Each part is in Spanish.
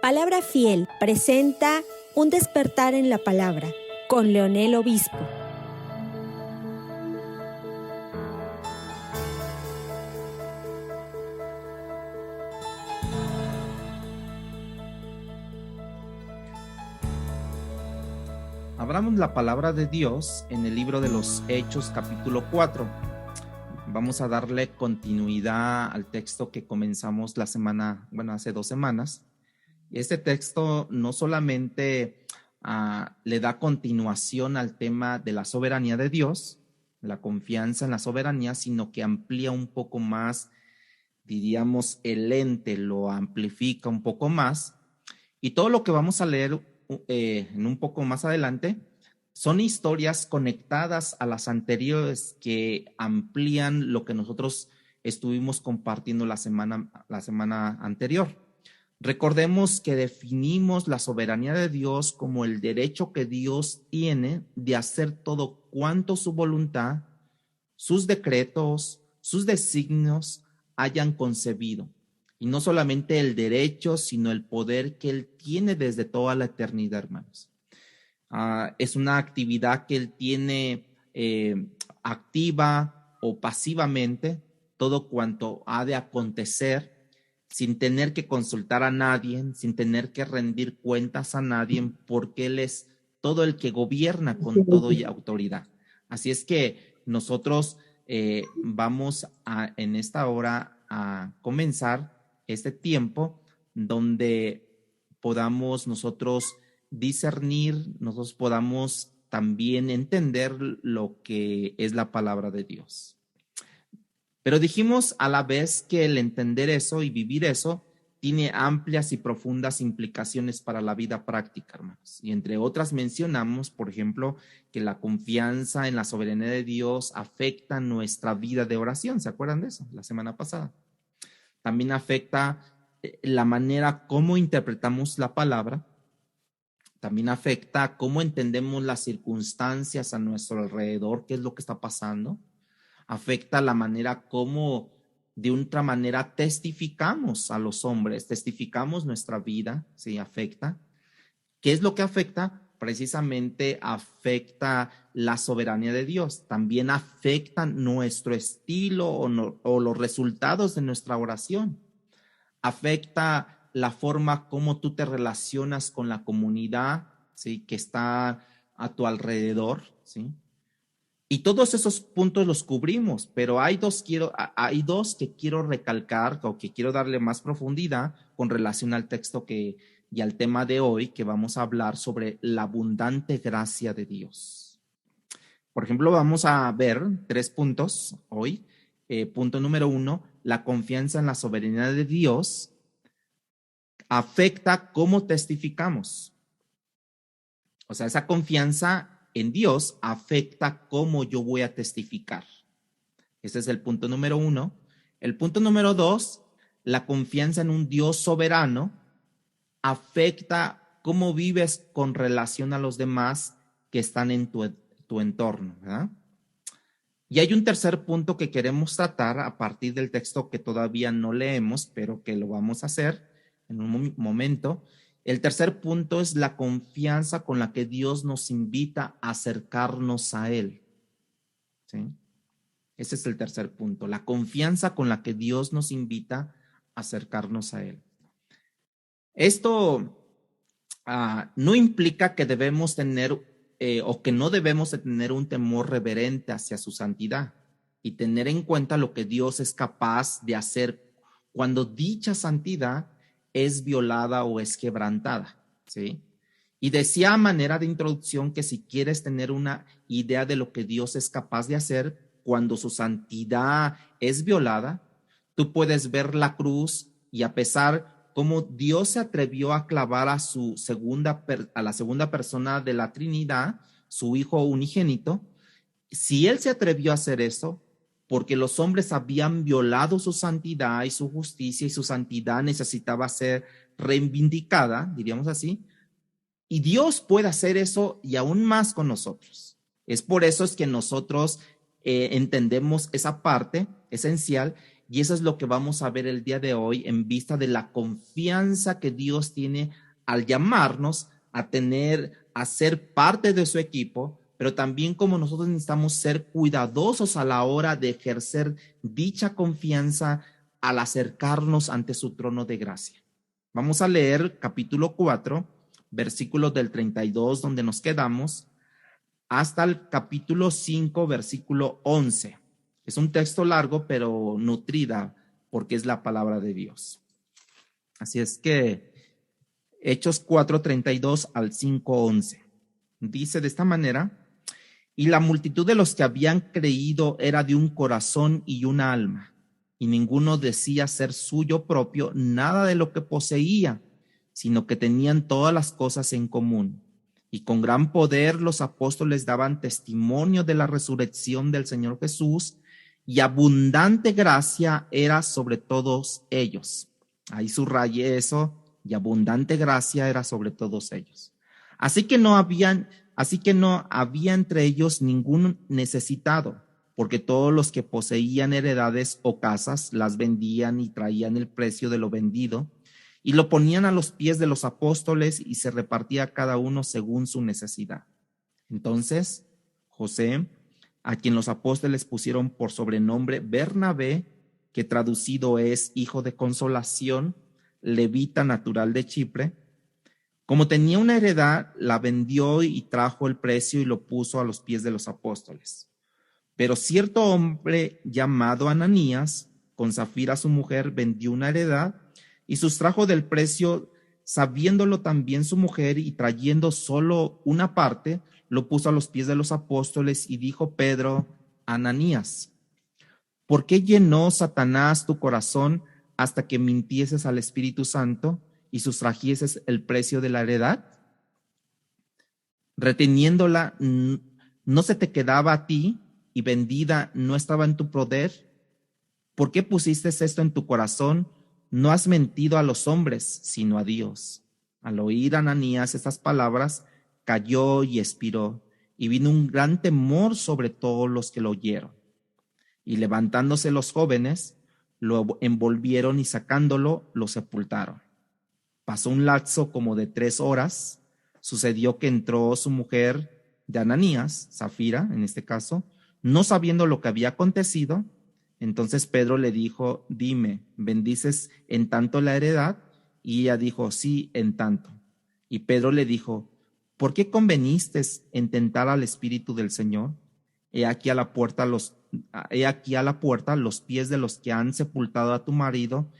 Palabra Fiel presenta Un despertar en la palabra con Leonel Obispo. Abramos la palabra de Dios en el libro de los Hechos, capítulo 4. Vamos a darle continuidad al texto que comenzamos hace 2 semanas. Este texto no solamente le da continuación al tema de la soberanía de Dios, la confianza en la soberanía, sino que amplía un poco más, diríamos, el ente, lo amplifica un poco más. Y todo lo que vamos a leer en un poco más adelante son historias conectadas a las anteriores que amplían lo que nosotros estuvimos compartiendo la semana anterior. Recordemos que definimos la soberanía de Dios como el derecho que Dios tiene de hacer todo cuanto su voluntad, sus decretos, sus designios hayan concebido. Y no solamente el derecho, sino el poder que Él tiene desde toda la eternidad, hermanos. Es una actividad que Él tiene activa o pasivamente, todo cuanto ha de acontecer, sin tener que consultar a nadie, sin tener que rendir cuentas a nadie, porque Él es todo el que gobierna con todo y autoridad. Así es que nosotros vamos en esta hora a comenzar este tiempo donde podamos nosotros discernir, nosotros podamos también entender lo que es la palabra de Dios. Pero dijimos a la vez que el entender eso y vivir eso tiene amplias y profundas implicaciones para la vida práctica, hermanos. Y entre otras mencionamos, por ejemplo, que la confianza en la soberanía de Dios afecta nuestra vida de oración. ¿Se acuerdan de eso? La semana pasada. También afecta la manera como interpretamos la palabra. También afecta cómo entendemos las circunstancias a nuestro alrededor, qué es lo que está pasando. Afecta la manera como de otra manera testificamos a los hombres, testificamos nuestra vida, ¿sí? Afecta. ¿Qué es lo que afecta? Precisamente afecta la soberanía de Dios. También afecta nuestro estilo o los resultados de nuestra oración. Afecta la forma como tú te relacionas con la comunidad, ¿sí? Que está a tu alrededor, ¿sí? Y todos esos puntos los cubrimos, pero hay dos que quiero recalcar o que quiero darle más profundidad con relación al texto y al tema de hoy, que vamos a hablar sobre la abundante gracia de Dios. Por ejemplo, vamos a ver 3 puntos hoy. Punto número 1, la confianza en la soberanía de Dios afecta cómo testificamos. O sea, esa confianza en Dios afecta cómo yo voy a testificar. Ese es el punto número 1. El punto número 2, la confianza en un Dios soberano afecta cómo vives con relación a los demás que están en tu entorno, ¿verdad? Y hay un tercer punto que queremos tratar a partir del texto que todavía no leemos, pero que lo vamos a hacer en un momento. El tercer punto es la confianza con la que Dios nos invita a acercarnos a Él. ¿Sí? Ese es el tercer punto, la confianza con la que Dios nos invita a acercarnos a Él. Esto no implica que debemos tener o que no debemos de tener un temor reverente hacia su santidad y tener en cuenta lo que Dios es capaz de hacer cuando dicha santidad es violada o es quebrantada, ¿sí? Y decía a manera de introducción que si quieres tener una idea de lo que Dios es capaz de hacer cuando su santidad es violada, tú puedes ver la cruz y a pesar cómo Dios se atrevió a clavar a la segunda persona de la Trinidad, su Hijo unigénito, si Él se atrevió a hacer eso, porque los hombres habían violado su santidad y su justicia y su santidad necesitaba ser reivindicada, diríamos así, y Dios puede hacer eso y aún más con nosotros. Es por eso es que nosotros entendemos esa parte esencial Y eso es lo que vamos a ver el día de hoy en vista de la confianza que Dios tiene al llamarnos a ser parte de su equipo, pero también como nosotros necesitamos ser cuidadosos a la hora de ejercer dicha confianza al acercarnos ante su trono de gracia. Vamos a leer capítulo 4, versículos del 32, donde nos quedamos, hasta el capítulo 5, versículo 11. Es un texto largo, pero nutrida, porque es la palabra de Dios. Así es que Hechos 4, 32 al 5, 11. Dice de esta manera: y la multitud de los que habían creído era de un corazón y una alma, y ninguno decía ser suyo propio nada de lo que poseía, sino que tenían todas las cosas en común. Y con gran poder los apóstoles daban testimonio de la resurrección del Señor Jesús, y abundante gracia era sobre todos ellos. Ahí subrayé eso, y abundante gracia era sobre todos ellos. Así que no había entre ellos ningún necesitado, porque todos los que poseían heredades o casas las vendían y traían el precio de lo vendido y lo ponían a los pies de los apóstoles, y se repartía cada uno según su necesidad. Entonces José, a quien los apóstoles pusieron por sobrenombre Bernabé, que traducido es hijo de consolación, levita natural de Chipre, como tenía una heredad, la vendió y trajo el precio y lo puso a los pies de los apóstoles. Pero cierto hombre llamado Ananías, con Zafira su mujer, vendió una heredad y sustrajo del precio, sabiéndolo también su mujer, y trayendo solo una parte, lo puso a los pies de los apóstoles, y dijo Pedro: Ananías, ¿por qué llenó Satanás tu corazón hasta que mintieses al Espíritu Santo y sustrajeses el precio de la heredad? Reteniéndola, ¿no se te quedaba a ti, y vendida no estaba en tu poder? ¿Por qué pusiste esto en tu corazón? No has mentido a los hombres, sino a Dios. Al oír Ananías estas palabras, cayó y expiró, y vino un gran temor sobre todos los que lo oyeron. Y levantándose los jóvenes, lo envolvieron y sacándolo, lo sepultaron. Pasó un lapso como de 3 horas. Sucedió que entró su mujer de Ananías, Zafira en este caso, no sabiendo lo que había acontecido. Entonces Pedro le dijo: dime, ¿bendices en tanto la heredad? Y ella dijo: sí, en tanto. Y Pedro le dijo: ¿por qué conveniste en tentar al Espíritu del Señor? He aquí a la puerta los pies de los que han sepultado a tu marido,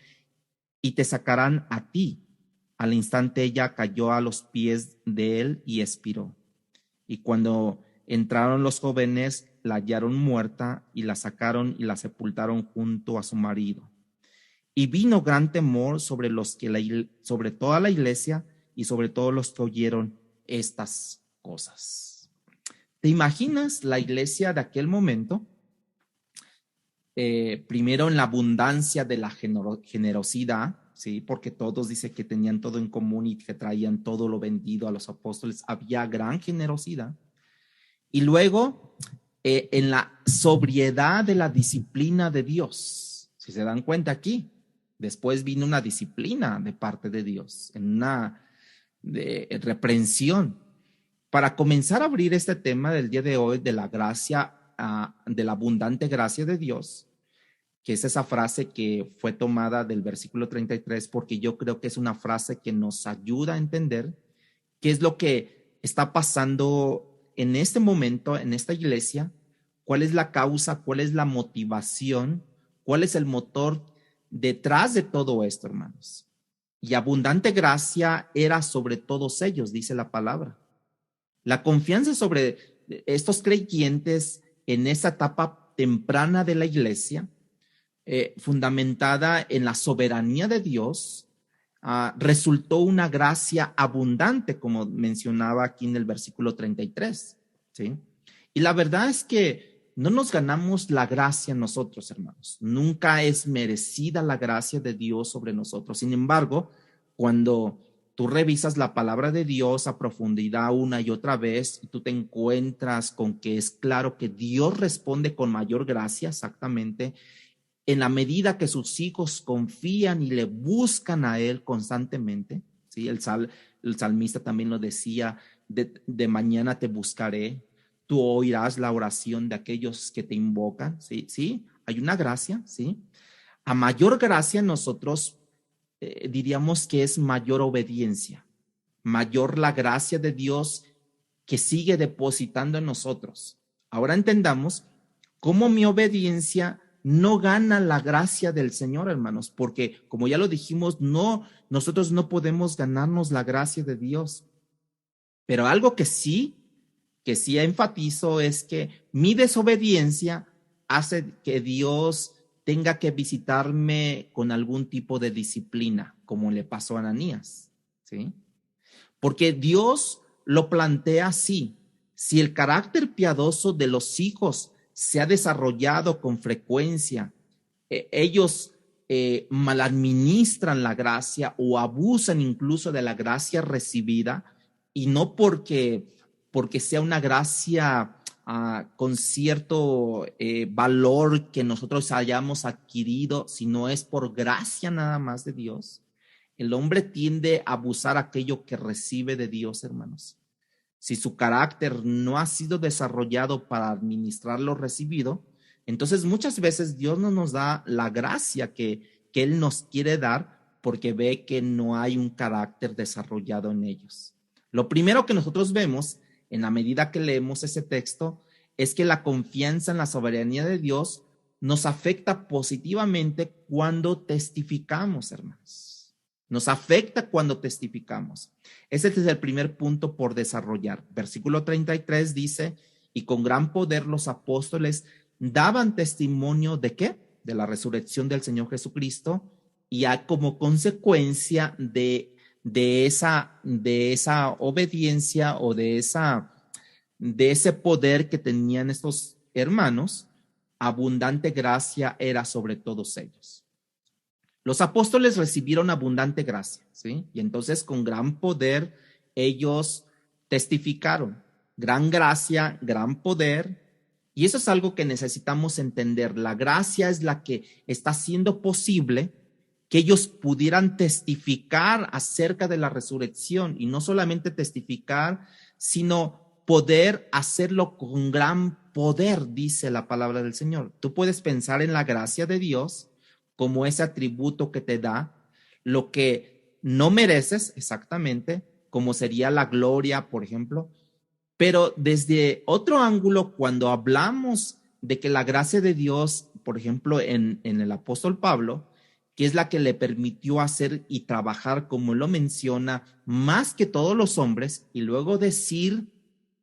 y te sacarán a ti. Al instante ella cayó a los pies de él y expiró. Y cuando entraron los jóvenes, la hallaron muerta, y la sacaron y la sepultaron junto a su marido. Y vino gran temor sobre toda la iglesia y sobre todos los que oyeron estas cosas. ¿Te imaginas la iglesia de aquel momento? Primero en la abundancia de la generosidad, ¿sí? Porque todos dicen que tenían todo en común y que traían todo lo vendido a los apóstoles. Había gran generosidad. Y luego en la sobriedad de la disciplina de Dios. Si se dan cuenta aquí, después vino una disciplina de parte de Dios, en una reprensión. Para comenzar a abrir este tema del día de hoy de la gracia, de la abundante gracia de Dios, que es esa frase que fue tomada del versículo 33, porque yo creo que es una frase que nos ayuda a entender qué es lo que está pasando en este momento, en esta iglesia, cuál es la causa, cuál es la motivación, cuál es el motor detrás de todo esto, hermanos. Y abundante gracia era sobre todos ellos, dice la palabra. La confianza sobre estos creyentes en esa etapa temprana de la iglesia, fundamentada en la soberanía de Dios, resultó una gracia abundante, como mencionaba aquí en el versículo 33, ¿sí? Y la verdad es que no nos ganamos la gracia nosotros, hermanos. Nunca es merecida la gracia de Dios sobre nosotros. Sin embargo, cuando tú revisas la palabra de Dios a profundidad una y otra vez, y tú te encuentras con que es claro que Dios responde con mayor gracia, exactamente, en la medida que sus hijos confían y le buscan a Él constantemente, ¿sí? El salmista también lo decía, de mañana te buscaré, tú oirás la oración de aquellos que te invocan, ¿sí? ¿Sí? Hay una gracia, ¿sí? A mayor gracia nosotros diríamos que es mayor obediencia, mayor la gracia de Dios que sigue depositando en nosotros. Ahora entendamos cómo mi obediencia no gana la gracia del Señor, hermanos, porque como ya lo dijimos, nosotros no podemos ganarnos la gracia de Dios. Pero algo que sí enfatizo es que mi desobediencia hace que Dios tenga que visitarme con algún tipo de disciplina, como le pasó a Ananías, ¿sí? Porque Dios lo plantea así: si el carácter piadoso de los hijos se ha desarrollado con frecuencia, ellos maladministran la gracia o abusan incluso de la gracia recibida, y no porque sea una gracia con cierto valor que nosotros hayamos adquirido, sino es por gracia nada más de Dios. El hombre tiende a abusar aquello que recibe de Dios, hermanos. Si su carácter no ha sido desarrollado para administrar lo recibido, entonces muchas veces Dios no nos da la gracia que Él nos quiere dar porque ve que no hay un carácter desarrollado en ellos. Lo primero que nosotros vemos en la medida que leemos ese texto es que la confianza en la soberanía de Dios nos afecta positivamente cuando testificamos, hermanos. Nos afecta cuando testificamos. Ese es el primer punto por desarrollar. Versículo 33 dice: y con gran poder los apóstoles daban testimonio ¿de qué? De la resurrección del Señor Jesucristo, y como consecuencia de esa obediencia o de ese poder que tenían estos hermanos, abundante gracia era sobre todos ellos. Los apóstoles recibieron abundante gracia, ¿sí? Y entonces con gran poder ellos testificaron. Gran gracia, gran poder. Y eso es algo que necesitamos entender. La gracia es la que está haciendo posible que ellos pudieran testificar acerca de la resurrección. Y no solamente testificar, sino poder hacerlo con gran poder, dice la palabra del Señor. Tú puedes pensar en la gracia de Dios como ese atributo que te da lo que no mereces exactamente, como sería la gloria, por ejemplo. Pero desde otro ángulo, cuando hablamos de que la gracia de Dios, por ejemplo, en el apóstol Pablo, que es la que le permitió hacer y trabajar, como lo menciona, más que todos los hombres, y luego decir,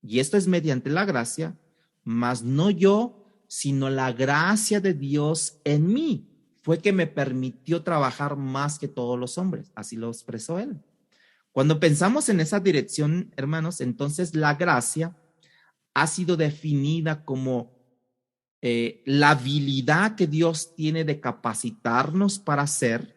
y esto es mediante la gracia, mas no yo, sino la gracia de Dios en mí fue que me permitió trabajar más que todos los hombres. Así lo expresó él. Cuando pensamos en esa dirección, hermanos, entonces la gracia ha sido definida como la habilidad que Dios tiene de capacitarnos para hacer,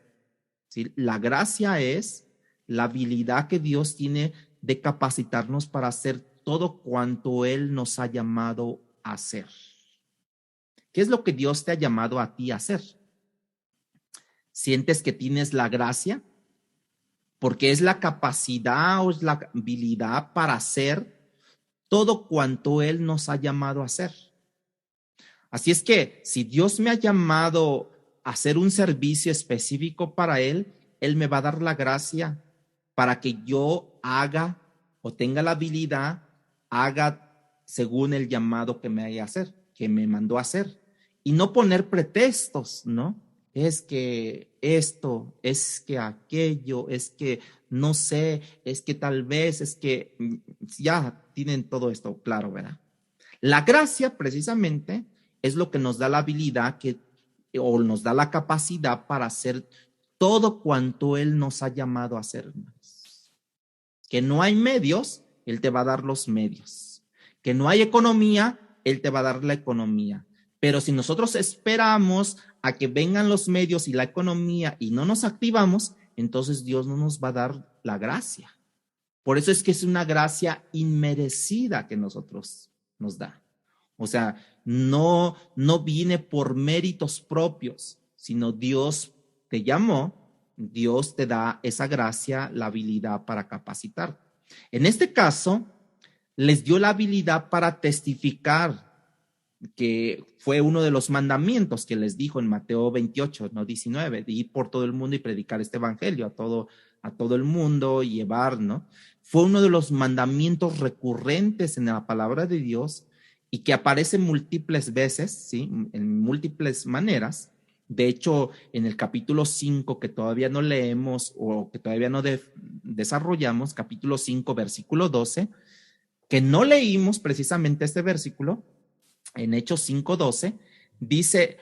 ¿sí? La gracia es la habilidad que Dios tiene de capacitarnos para hacer todo cuanto Él nos ha llamado a hacer. ¿Qué es lo que Dios te ha llamado a ti a hacer? ¿Sientes que tienes la gracia? Porque es la capacidad o es la habilidad para hacer todo cuanto Él nos ha llamado a hacer. Así es que si Dios me ha llamado a hacer un servicio específico para Él, Él me va a dar la gracia para que yo haga o tenga la habilidad, haga según el llamado que me haya hacer, que me mandó a hacer. Y no poner pretextos, ¿no? Es que esto, es que aquello, es que no sé, es que tal vez, es que ya tienen todo esto claro, ¿verdad? La gracia precisamente es lo que nos da la habilidad o nos da la capacidad para hacer todo cuanto Él nos ha llamado a hacer. Que no hay medios, Él te va a dar los medios. Que no hay economía, Él te va a dar la economía. Pero si nosotros esperamos a que vengan los medios y la economía y no nos activamos, entonces Dios no nos va a dar la gracia. Por eso es que es una gracia inmerecida que nosotros nos da. O sea, no viene por méritos propios, sino Dios te llamó, Dios te da esa gracia, la habilidad para capacitar. En este caso, les dio la habilidad para testificar, que fue uno de los mandamientos que les dijo en Mateo 28, no 19, de ir por todo el mundo y predicar este evangelio a todo el mundo y llevar, ¿no? Fue uno de los mandamientos recurrentes en la palabra de Dios y que aparece múltiples veces, ¿sí? En múltiples maneras. De hecho, en el capítulo 5, que todavía no leemos o que todavía no desarrollamos, capítulo 5, versículo 12, que no leímos precisamente este versículo, en Hechos 5:12, dice: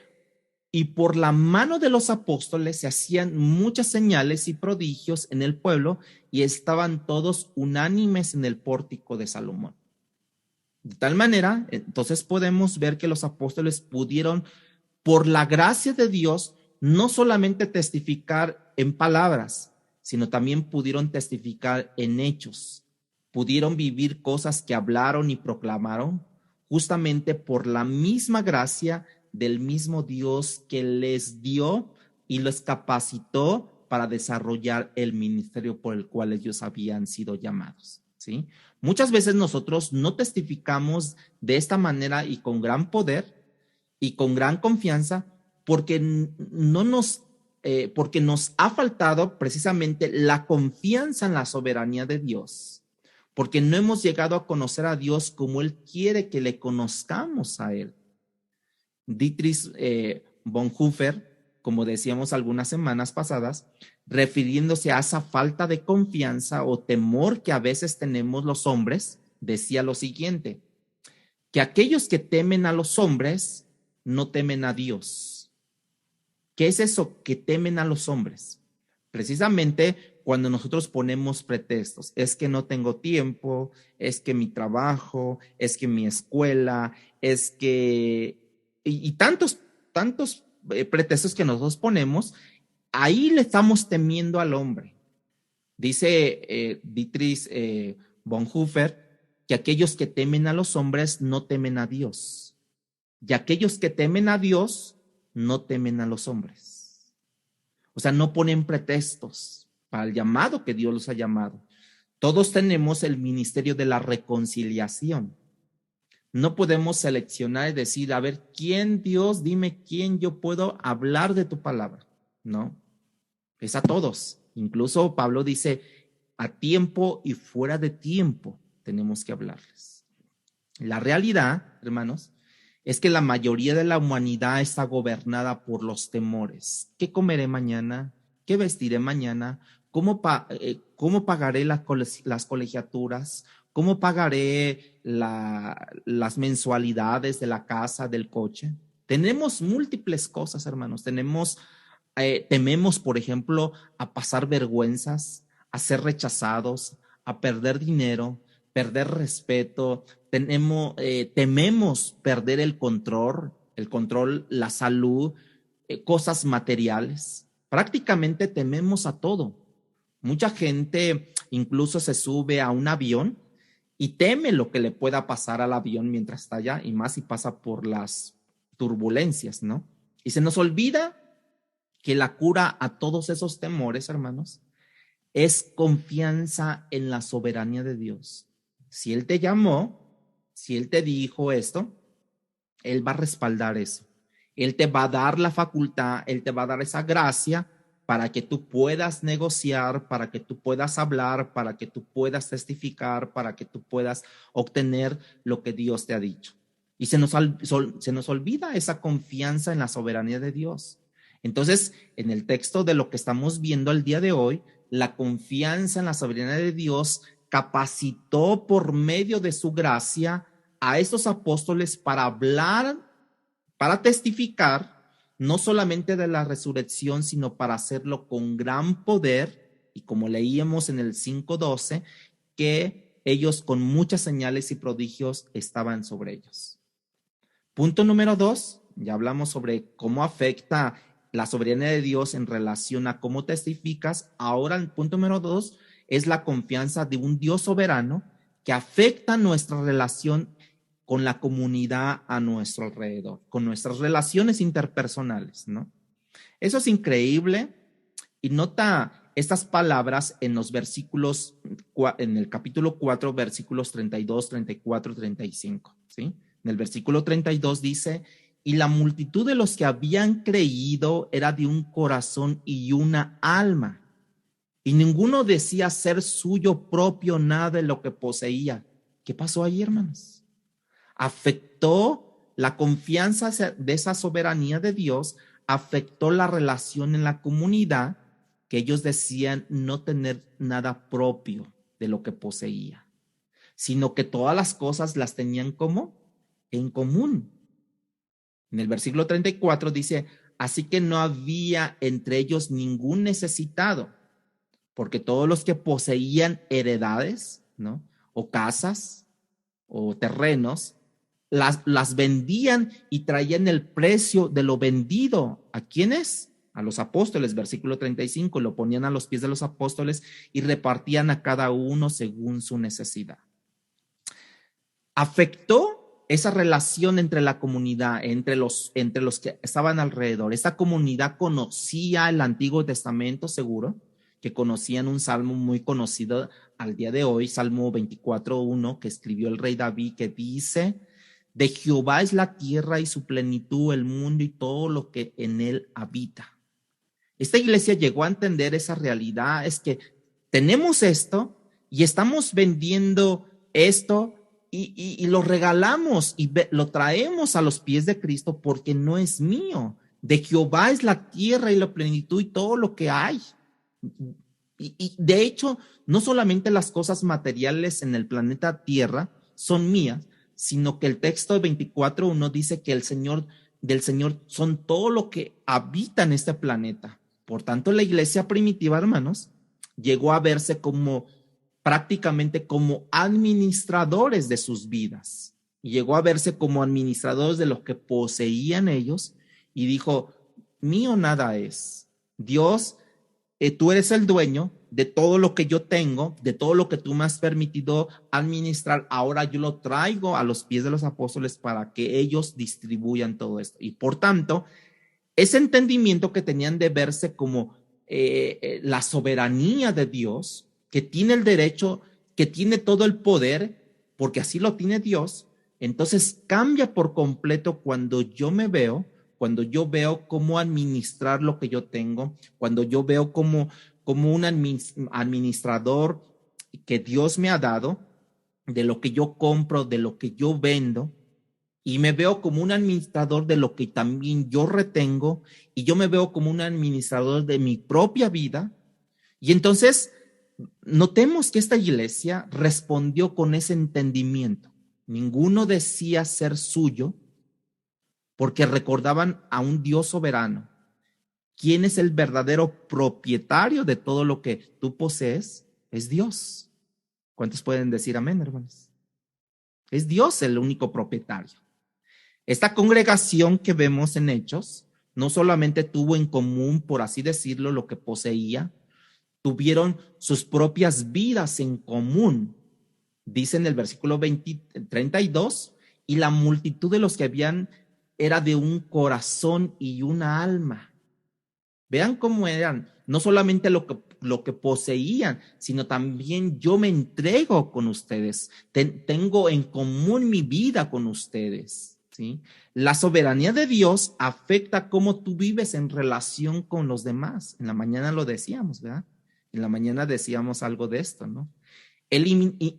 y por la mano de los apóstoles se hacían muchas señales y prodigios en el pueblo, y estaban todos unánimes en el pórtico de Salomón. De tal manera, entonces podemos ver que los apóstoles pudieron, por la gracia de Dios, no solamente testificar en palabras, sino también pudieron testificar en hechos. Pudieron vivir cosas que hablaron y proclamaron, justamente por la misma gracia del mismo Dios que les dio y los capacitó para desarrollar el ministerio por el cual ellos habían sido llamados, ¿sí? Muchas veces nosotros no testificamos de esta manera y con gran poder y con gran confianza porque porque nos ha faltado precisamente la confianza en la soberanía de Dios, porque no hemos llegado a conocer a Dios como Él quiere que le conozcamos a Él. Dietrich Bonhoeffer, como decíamos algunas semanas pasadas, refiriéndose a esa falta de confianza o temor que a veces tenemos los hombres, decía lo siguiente: que aquellos que temen a los hombres no temen a Dios. ¿Qué es eso que temen a los hombres? Precisamente cuando nosotros ponemos pretextos, es que no tengo tiempo, es que mi trabajo, es que mi escuela, es que y tantos pretextos que nosotros ponemos, ahí le estamos temiendo al hombre. Dice Dietrich Bonhoeffer que aquellos que temen a los hombres no temen a Dios, y aquellos que temen a Dios no temen a los hombres. O sea, no ponen pretextos para el llamado que Dios los ha llamado. Todos tenemos el ministerio de la reconciliación. No podemos seleccionar y decir, a ver, ¿quién, Dios? Dime quién yo puedo hablar de tu palabra. No, es a todos. Incluso Pablo dice, a tiempo y fuera de tiempo tenemos que hablarles. La realidad, hermanos, es que la mayoría de la humanidad está gobernada por los temores. ¿Qué comeré mañana? ¿Qué vestiré mañana? ¿Cómo pagaré las colegiaturas? ¿Cómo pagaré las mensualidades de la casa, del coche? Tenemos múltiples cosas, hermanos. Tememos, por ejemplo, a pasar vergüenzas, a ser rechazados, a perder dinero, perder respeto. Tememos perder el control, la salud, cosas materiales. Prácticamente tememos a todo. Mucha gente incluso se sube a un avión y teme lo que le pueda pasar al avión mientras está allá, y más si pasa por las turbulencias, ¿no? Y se nos olvida que la cura a todos esos temores, hermanos, es confianza en la soberanía de Dios. Si Él te llamó, si Él te dijo esto, Él va a respaldar eso. Él te va a dar la facultad, Él te va a dar esa gracia para que tú puedas negociar, para que tú puedas hablar, para que tú puedas testificar, para que tú puedas obtener lo que Dios te ha dicho. Y se nos olvida esa confianza en la soberanía de Dios. Entonces, en el texto de lo que estamos viendo el día de hoy, la confianza en la soberanía de Dios capacitó por medio de su gracia a estos apóstoles para hablar, para testificar, no solamente de la resurrección, sino para hacerlo con gran poder, y como leíamos en el 5:12, que ellos con muchas señales y prodigios estaban sobre ellos. Punto número 2, ya hablamos sobre cómo afecta la soberanía de Dios en relación a cómo testificas. Ahora el punto número 2 es la confianza de un Dios soberano que afecta nuestra relación con la comunidad a nuestro alrededor, con nuestras relaciones interpersonales, ¿no? Eso es increíble. Y nota estas palabras en los versículos, en el capítulo 4, versículos 32, 34, 35, ¿sí? En el versículo 32 dice: y la multitud de los que habían creído era de un corazón y una alma, y ninguno decía ser suyo propio nada de lo que poseía. ¿Qué pasó ahí, hermanos? Afectó la confianza de esa soberanía de Dios, afectó la relación en la comunidad, que ellos decían no tener nada propio de lo que poseía, sino que todas las cosas las tenían como en común. En el versículo 34 dice: así que no había entre ellos ningún necesitado, porque todos los que poseían heredades, ¿no?, o casas o terrenos, las vendían y traían el precio de lo vendido. ¿A quiénes? A los apóstoles, versículo 35, lo ponían a los pies de los apóstoles y repartían a cada uno según su necesidad. Afectó esa relación entre la comunidad, entre los que estaban alrededor. Esta comunidad conocía el Antiguo Testamento, seguro, que conocían un salmo muy conocido al día de hoy, Salmo 24:1, que escribió el rey David, que dice: de Jehová es la tierra y su plenitud, el mundo y todo lo que en él habita. Esta iglesia llegó a entender esa realidad, es que tenemos esto y estamos vendiendo esto y lo regalamos y lo traemos a los pies de Cristo porque no es mío. De Jehová es la tierra y la plenitud y todo lo que hay. Y de hecho, no solamente las cosas materiales en el planeta Tierra son mías, sino que el texto 24:1 dice que del Señor son todo lo que habita en este planeta. Por tanto, la iglesia primitiva, hermanos, llegó a verse como prácticamente como administradores de sus vidas. Y llegó a verse como administradores de lo que poseían ellos y dijo: mío nada es. Dios, tú eres el dueño de todo lo que yo tengo, de todo lo que tú me has permitido administrar. Ahora yo lo traigo a los pies de los apóstoles para que ellos distribuyan todo esto. Y por tanto, ese entendimiento que tenían de verse como la soberanía de Dios, que tiene el derecho, que tiene todo el poder, porque así lo tiene Dios, entonces cambia por completo cuando yo veo cómo administrar lo que yo tengo, cuando yo veo como un administrador que Dios me ha dado, de lo que yo compro, de lo que yo vendo, y me veo como un administrador de lo que también yo retengo, y yo me veo como un administrador de mi propia vida. Y entonces notemos que esta iglesia respondió con ese entendimiento. Ninguno decía ser suyo, porque recordaban a un Dios soberano. ¿Quién es el verdadero propietario de todo lo que tú posees? Es Dios. ¿Cuántos pueden decir amén, hermanos? Es Dios el único propietario. Esta congregación que vemos en Hechos no solamente tuvo en común, por así decirlo, lo que poseía, tuvieron sus propias vidas en común. Dice en el versículo 32, y la multitud de los que habían era de un corazón y una alma. Vean cómo eran, no solamente lo que poseían, sino también yo me entrego con ustedes, tengo en común mi vida con ustedes, ¿sí? La soberanía de Dios afecta cómo tú vives en relación con los demás. En la mañana lo decíamos, ¿verdad? En la mañana decíamos algo de esto, ¿no? El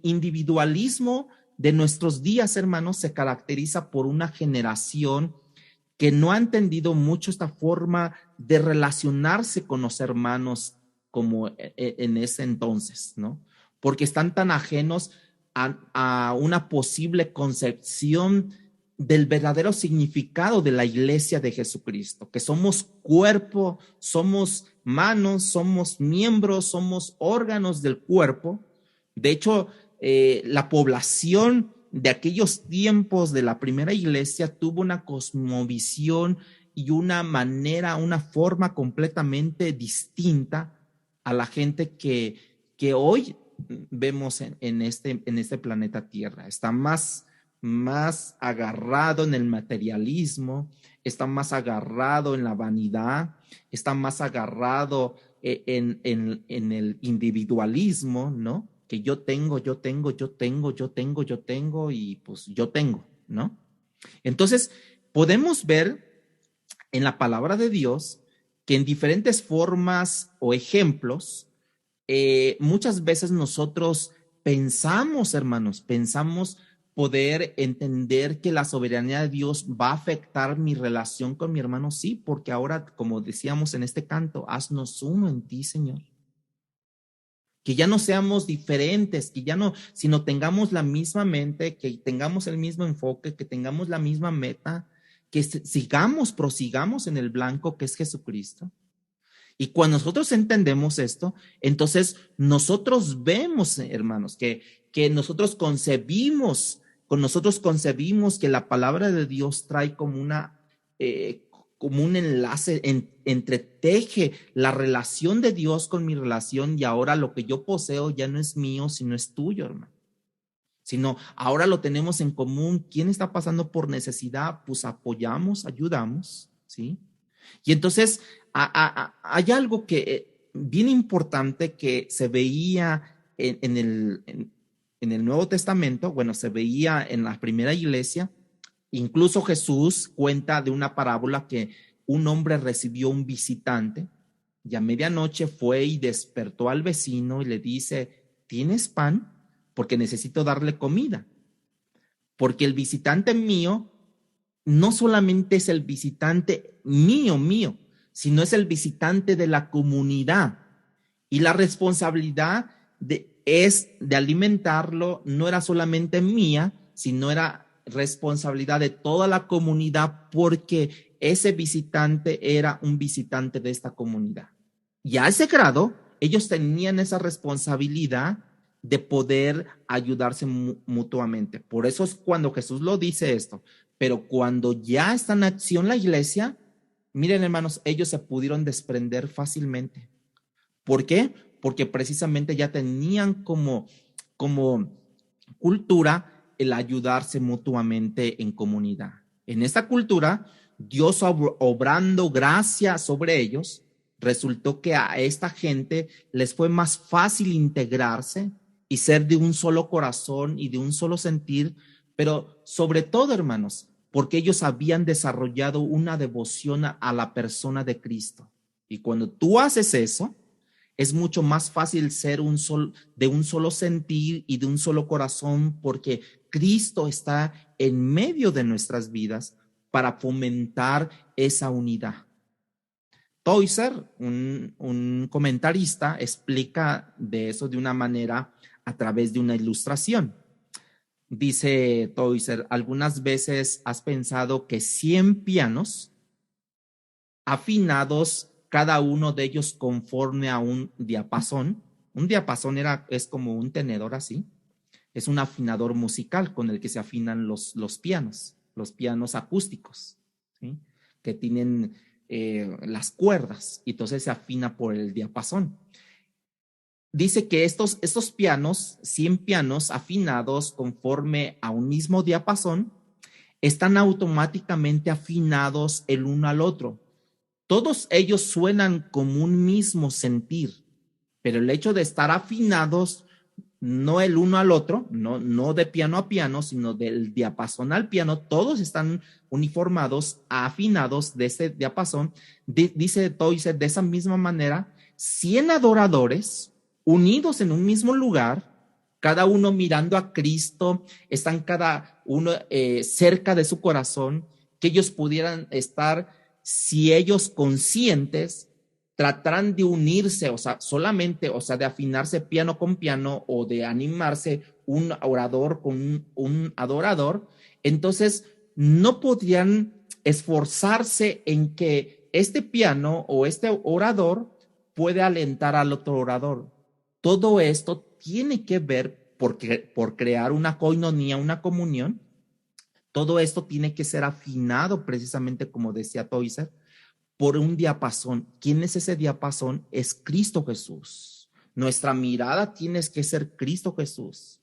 individualismo de nuestros días, hermanos, se caracteriza por una generación que no ha entendido mucho esta forma de relacionarse con los hermanos como en ese entonces, ¿no? Porque están tan ajenos a una posible concepción del verdadero significado de la iglesia de Jesucristo, que somos cuerpo, somos manos, somos miembros, somos órganos del cuerpo. De hecho, la población de aquellos tiempos de la primera iglesia tuvo una cosmovisión y una manera, una forma completamente distinta a la gente que hoy vemos en este planeta Tierra. Está más más agarrado en el materialismo, está más agarrado en la vanidad, está más agarrado en el individualismo, ¿no? Que yo tengo, y pues yo tengo, ¿no? Entonces, podemos ver en la palabra de Dios que en diferentes formas o ejemplos, muchas veces nosotros pensamos, hermanos, pensamos poder entender que la soberanía de Dios va a afectar mi relación con mi hermano. Sí, porque ahora, como decíamos en este canto, haznos uno en ti, Señor. Que ya no seamos diferentes, que ya no, sino tengamos la misma mente, que tengamos el mismo enfoque, que tengamos la misma meta, que prosigamos en el blanco que es Jesucristo. Y cuando nosotros entendemos esto, entonces nosotros vemos, hermanos, que nosotros concebimos que la palabra de Dios trae como un enlace, entreteje la relación de Dios con mi relación, y ahora lo que yo poseo ya no es mío, sino es tuyo, hermano. Sino ahora lo tenemos en común. ¿Quién está pasando por necesidad? Pues apoyamos, ayudamos, ¿sí? Y entonces hay algo que bien importante que se veía en el Nuevo Testamento. Bueno, se veía en la primera iglesia. Incluso Jesús cuenta de una parábola que un hombre recibió un visitante y a medianoche fue y despertó al vecino y le dice: ¿tienes pan? Porque necesito darle comida. Porque el visitante mío no solamente es el visitante mío, sino es el visitante de la comunidad. Y la responsabilidad es de alimentarlo, no era solamente mía, sino era responsabilidad de toda la comunidad, porque ese visitante era un visitante de esta comunidad. Y a ese grado, ellos tenían esa responsabilidad de poder ayudarse mutuamente. Por eso es cuando Jesús lo dice esto. Pero cuando ya está en acción la iglesia, miren, hermanos, ellos se pudieron desprender fácilmente. ¿Por qué? Porque precisamente ya tenían como cultura el ayudarse mutuamente en comunidad. En esta cultura, Dios obrando gracia sobre ellos, resultó que a esta gente les fue más fácil integrarse y ser de un solo corazón y de un solo sentir, pero sobre todo, hermanos, porque ellos habían desarrollado una devoción a la persona de Cristo. Y cuando tú haces eso, es mucho más fácil ser de un solo sentir y de un solo corazón, porque Cristo está en medio de nuestras vidas para fomentar esa unidad. Tozer, un comentarista, explica de eso de una manera a través de una ilustración. Dice Tozer: algunas veces has pensado que 100 pianos afinados, cada uno de ellos conforme a un diapasón. Un diapasón es como un tenedor así. Es un afinador musical con el que se afinan los pianos acústicos, ¿sí? Que tienen las cuerdas, y entonces se afina por el diapasón. Dice que estos pianos, 100 pianos afinados conforme a un mismo diapasón, están automáticamente afinados el uno al otro. Todos ellos suenan como un mismo sentir, pero el hecho de estar afinados, no el uno al otro, no de piano a piano, sino del diapasón al piano, todos están uniformados, afinados de ese diapasón. Dice Tozer: de esa misma manera, 100 adoradores unidos en un mismo lugar, cada uno mirando a Cristo, están cada uno cerca de su corazón, que ellos pudieran estar, si ellos conscientes, tratarán de unirse, solamente, de afinarse piano con piano, o de animarse un orador con un adorador, entonces no podrían esforzarse en que este piano o este orador puede alentar al otro orador. Todo esto tiene que ver por crear una koinonía, una comunión. Todo esto tiene que ser afinado, precisamente como decía Tozer, por un diapasón. ¿Quién es ese diapasón? Es Cristo Jesús. Nuestra mirada tiene que ser Cristo Jesús.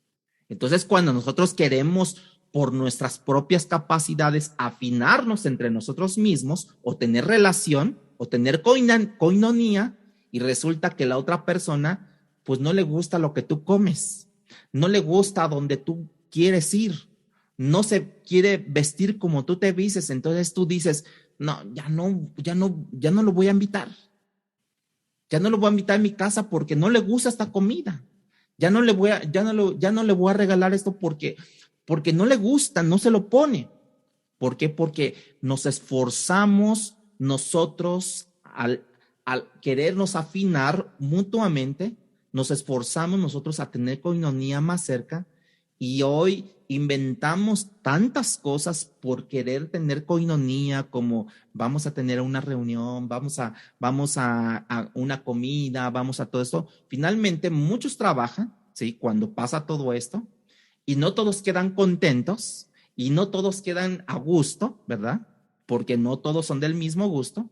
Entonces, cuando nosotros queremos por nuestras propias capacidades afinarnos entre nosotros mismos o tener relación o tener coinonía, y resulta que la otra persona pues no le gusta lo que tú comes, no le gusta donde tú quieres ir, no se quiere vestir como tú te vistes, entonces tú dices, no, ya no lo voy a invitar. Ya no lo voy a invitar a mi casa porque no le gusta esta comida. Ya no le voy a regalar esto porque no le gusta, no se lo pone. ¿Por qué? Porque nos esforzamos nosotros al querernos afinar mutuamente, nos esforzamos nosotros a tener coinonía más cerca, y hoy inventamos tantas cosas por querer tener coinonía, como vamos a tener una reunión, vamos a una comida, vamos a todo esto. Finalmente, muchos trabajan, ¿sí? Cuando pasa todo esto, y no todos quedan contentos, y no todos quedan a gusto, ¿verdad? Porque no todos son del mismo gusto.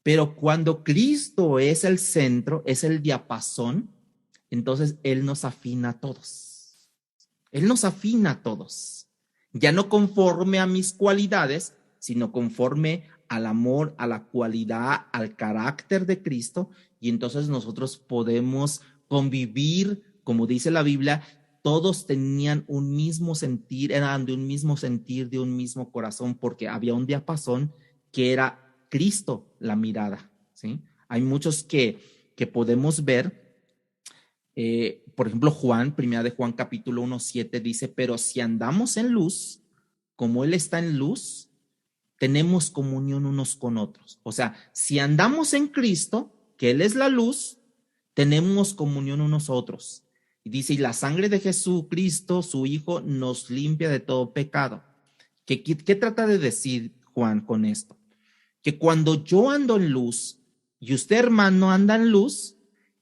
Pero cuando Cristo es el centro, es el diapasón, entonces Él nos afina a todos. Él nos afina a todos. Ya no conforme a mis cualidades, sino conforme al amor, a la cualidad, al carácter de Cristo. Y entonces nosotros podemos convivir, como dice la Biblia, todos tenían un mismo sentir, eran de un mismo sentir, de un mismo corazón, porque había un diapasón que era Cristo la mirada, ¿sí? Hay muchos que podemos ver, por ejemplo, primera de Juan capítulo 1:7 dice, pero si andamos en luz, como Él está en luz, tenemos comunión unos con otros. O sea, si andamos en Cristo, que Él es la luz, tenemos comunión unos a otros. Y dice, y la sangre de Jesucristo, su Hijo, nos limpia de todo pecado. ¿Qué trata de decir Juan con esto? Que cuando yo ando en luz y usted, hermano, anda en luz,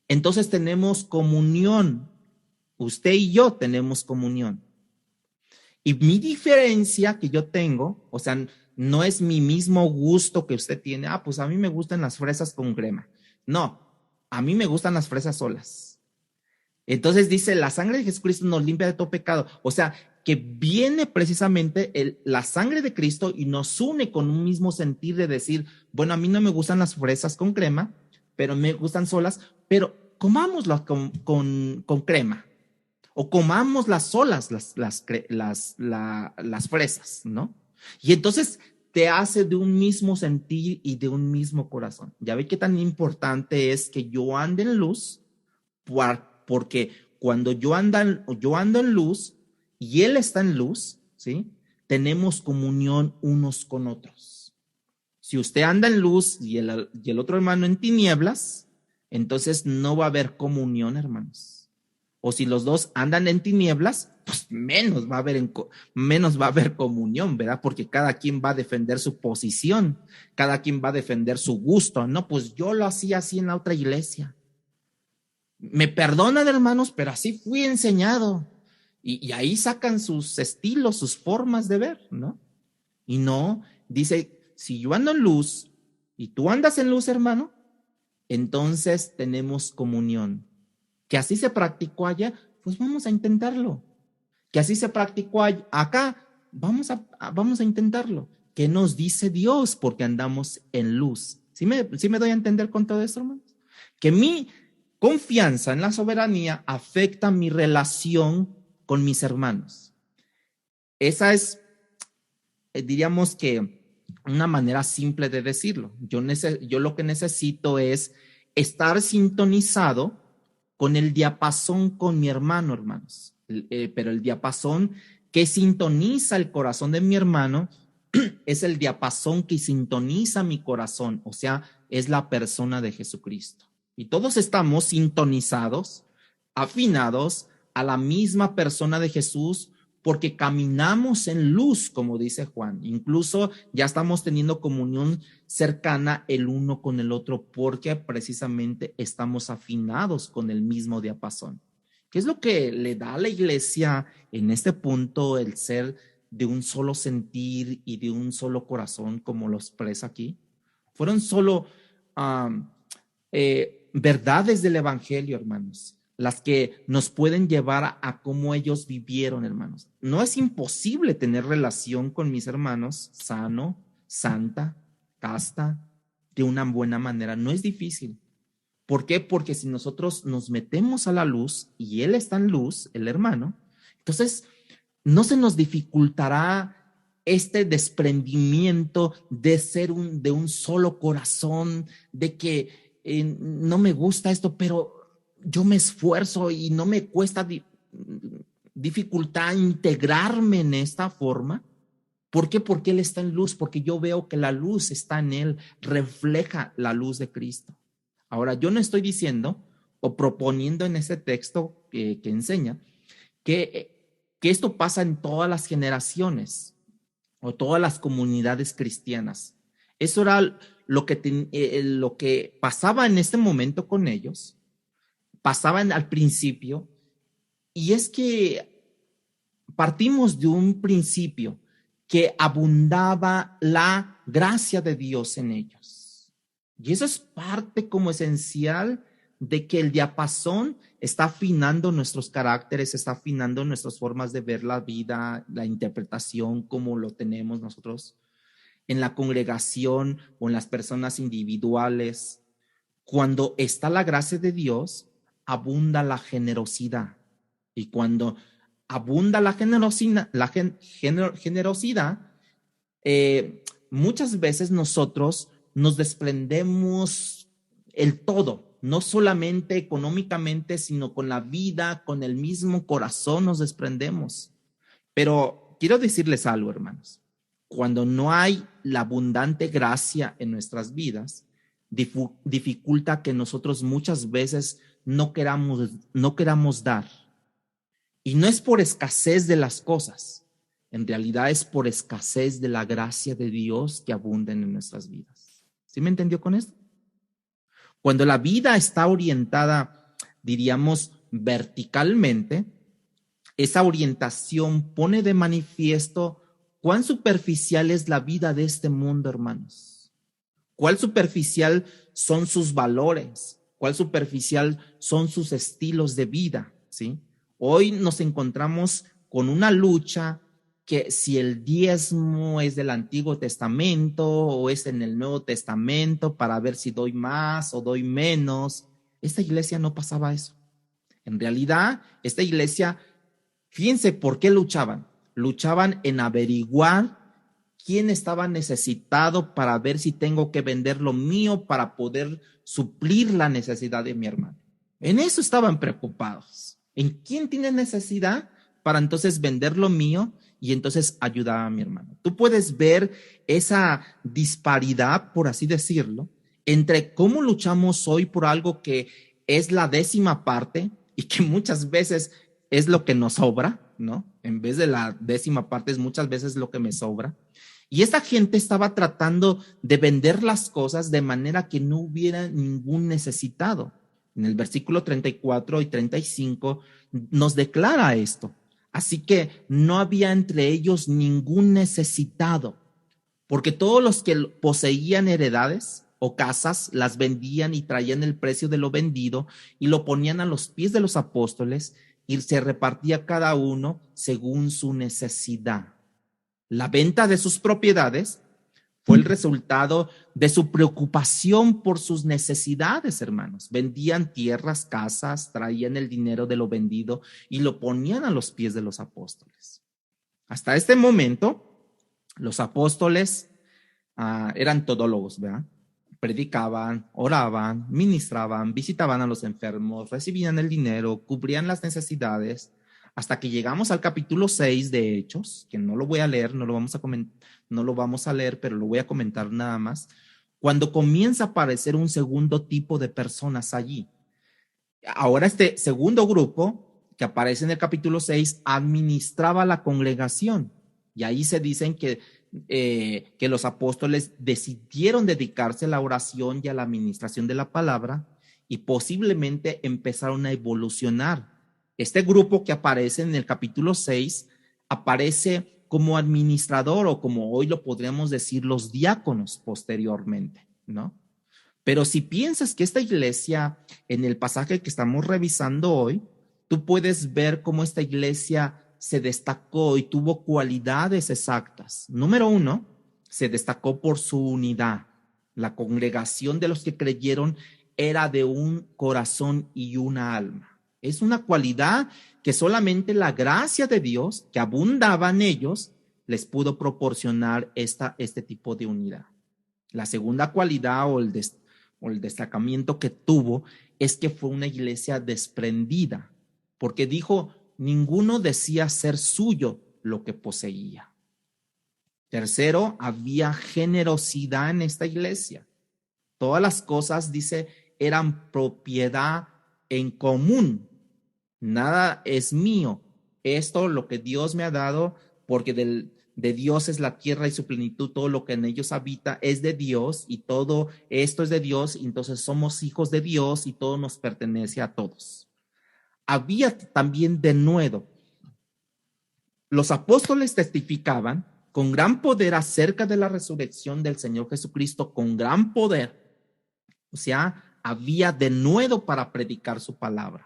entonces tenemos comunión. Usted y yo tenemos comunión. Y mi diferencia que yo tengo, o sea, no es mi mismo gusto que usted tiene. Pues a mí me gustan las fresas con crema. No, a mí me gustan las fresas solas. Entonces dice, la sangre de Jesucristo nos limpia de todo pecado. O sea, que viene precisamente la sangre de Cristo y nos une con un mismo sentir de decir, bueno, a mí no me gustan las fresas con crema, pero me gustan solas, pero comámoslas con crema. O comamos las solas, las fresas, ¿no? Y entonces te hace de un mismo sentir y de un mismo corazón. Ya ve qué tan importante es que yo ande en luz, porque cuando yo ando en luz y Él está en luz, ¿sí? Tenemos comunión unos con otros. Si usted anda en luz y el otro hermano en tinieblas, entonces no va a haber comunión, hermanos. O si los dos andan en tinieblas, pues menos va a haber comunión, ¿verdad? Porque cada quien va a defender su posición, cada quien va a defender su gusto. No, pues yo lo hacía así en la otra iglesia. Me perdonan, hermanos, pero así fui enseñado. Y ahí sacan sus estilos, sus formas de ver, ¿no? Y no, dice, si yo ando en luz y tú andas en luz, hermano, entonces tenemos comunión. Que así se practicó allá, pues vamos a intentarlo. Que así se practicó acá, vamos a intentarlo. ¿Qué nos dice Dios? Porque andamos en luz. ¿Sí me doy a entender con todo esto, hermanos? Que mi confianza en la soberanía afecta mi relación con mis hermanos. Esa es, diríamos que, una manera simple de decirlo. Yo lo que necesito es estar sintonizado con el diapasón con mi hermano, hermanos. Pero el diapasón que sintoniza el corazón de mi hermano es el diapasón que sintoniza mi corazón, o sea, es la persona de Jesucristo. Y todos estamos sintonizados, afinados a la misma persona de Jesús, porque caminamos en luz, como dice Juan. Incluso ya estamos teniendo comunión cercana el uno con el otro, porque precisamente estamos afinados con el mismo diapasón. ¿Qué es lo que le da a la iglesia en este punto el ser de un solo sentir y de un solo corazón, como lo expresa aquí? Fueron solo verdades del evangelio, hermanos. las que nos pueden llevar a cómo ellos vivieron, hermanos. No es imposible tener relación con mis hermanos sano, santa, casta, de una buena manera. No es difícil. ¿Por qué? Porque si nosotros nos metemos a la luz y Él está en luz, el hermano, entonces no se nos dificultará este desprendimiento de ser de un solo corazón, de que no me gusta esto, pero yo me esfuerzo y no me cuesta dificultad integrarme en esta forma. ¿Por qué? Porque Él está en luz, porque yo veo que la luz está en Él, refleja la luz de Cristo. Ahora, yo no estoy diciendo o proponiendo en ese texto que enseña que esto pasa en todas las generaciones o todas las comunidades cristianas. Eso era lo que pasaba en este momento con ellos, pasaba al principio, y es que partimos de un principio que abundaba la gracia de Dios en ellos. Y eso es parte como esencial de que el diapasón está afinando nuestros caracteres, está afinando nuestras formas de ver la vida, la interpretación como lo tenemos nosotros en la congregación o en las personas individuales. Cuando está la gracia de Dios, abunda la generosidad. Y cuando abunda la generosidad, muchas veces nosotros nos desprendemos el todo, no solamente económicamente, sino con la vida, con el mismo corazón nos desprendemos. Pero quiero decirles algo, hermanos. Cuando no hay la abundante gracia en nuestras vidas, dificulta que nosotros muchas veces no queramos dar. Y no es por escasez de las cosas, en realidad es por escasez de la gracia de Dios que abunden en nuestras vidas. ¿Sí me entendió con esto? Cuando la vida está orientada, diríamos, verticalmente, esa orientación pone de manifiesto cuán superficial es la vida de este mundo, hermanos. Cuán superficial son sus valores, cuán superficial son sus estilos de vida, ¿sí? Hoy nos encontramos con una lucha que si el diezmo es del Antiguo Testamento o es en el Nuevo Testamento para ver si doy más o doy menos. Esta iglesia no pasaba eso. En realidad, esta iglesia, fíjense por qué luchaban. Luchaban en averiguar quién estaba necesitado para ver si tengo que vender lo mío para poder suplir la necesidad de mi hermano. En eso estaban preocupados. ¿En quién tiene necesidad para entonces vender lo mío y entonces ayudar a mi hermano? Tú puedes ver esa disparidad, por así decirlo, entre cómo luchamos hoy por algo que es la 10ª parte y que muchas veces es lo que nos sobra, ¿no? En vez de la 10ª parte es muchas veces lo que me sobra. Y esta gente estaba tratando de vender las cosas de manera que no hubiera ningún necesitado. En el versículo 34 y 35 nos declara esto. Así que no había entre ellos ningún necesitado, porque todos los que poseían heredades o casas las vendían y traían el precio de lo vendido y lo ponían a los pies de los apóstoles y se repartía cada uno según su necesidad. La venta de sus propiedades fue el resultado de su preocupación por sus necesidades, hermanos. Vendían tierras, casas, traían el dinero de lo vendido y lo ponían a los pies de los apóstoles. Hasta este momento, los apóstoles eran todólogos, ¿verdad? Predicaban, oraban, ministraban, visitaban a los enfermos, recibían el dinero, cubrían las necesidades, hasta que llegamos al capítulo 6 de Hechos, que no lo voy a leer, no lo vamos a leer, pero lo voy a comentar nada más, cuando comienza a aparecer un segundo tipo de personas allí. Ahora este segundo grupo que aparece en el capítulo 6 administraba la congregación, y ahí se dicen que los apóstoles decidieron dedicarse a la oración y a la administración de la palabra y posiblemente empezaron a evolucionar. Este grupo que aparece en el capítulo 6 aparece como administrador o como hoy lo podríamos decir los diáconos posteriormente, ¿no? Pero si piensas que esta iglesia, en el pasaje que estamos revisando hoy, tú puedes ver cómo esta iglesia se destacó y tuvo cualidades exactas. Número uno, se destacó por su unidad. La congregación de los que creyeron era de un corazón y una alma. Es una cualidad que solamente la gracia de Dios, que abundaba en ellos, les pudo proporcionar este tipo de unidad. La segunda cualidad o el destacamiento que tuvo es que fue una iglesia desprendida, porque dijo, ninguno decía ser suyo lo que poseía. Tercero, había generosidad en esta iglesia. Todas las cosas, dice, eran propiedad en común. Nada es mío. Esto, lo que Dios me ha dado, porque de Dios es la tierra y su plenitud, todo lo que en ellos habita es de Dios y todo esto es de Dios, entonces somos hijos de Dios y todo nos pertenece a todos. Había también denuedo. Los apóstoles testificaban con gran poder acerca de la resurrección del Señor Jesucristo, con gran poder. O sea, había denuedo para predicar su palabra.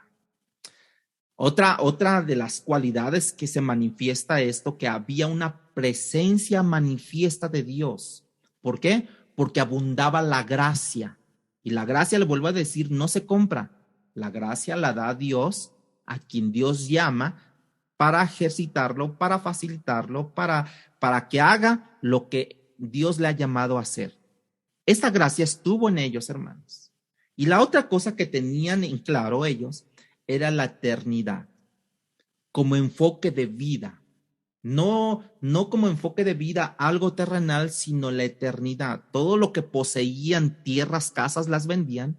Otra de las cualidades que se manifiesta esto, que había una presencia manifiesta de Dios. ¿Por qué? Porque abundaba la gracia. Y la gracia, le vuelvo a decir, no se compra. La gracia la da Dios, a quien Dios llama para ejercitarlo, para facilitarlo, para que haga lo que Dios le ha llamado a hacer. Esta gracia estuvo en ellos, hermanos. Y la otra cosa que tenían en claro ellos era la eternidad como enfoque de vida. No como enfoque de vida algo terrenal, sino la eternidad. Todo lo que poseían, tierras, casas, las vendían.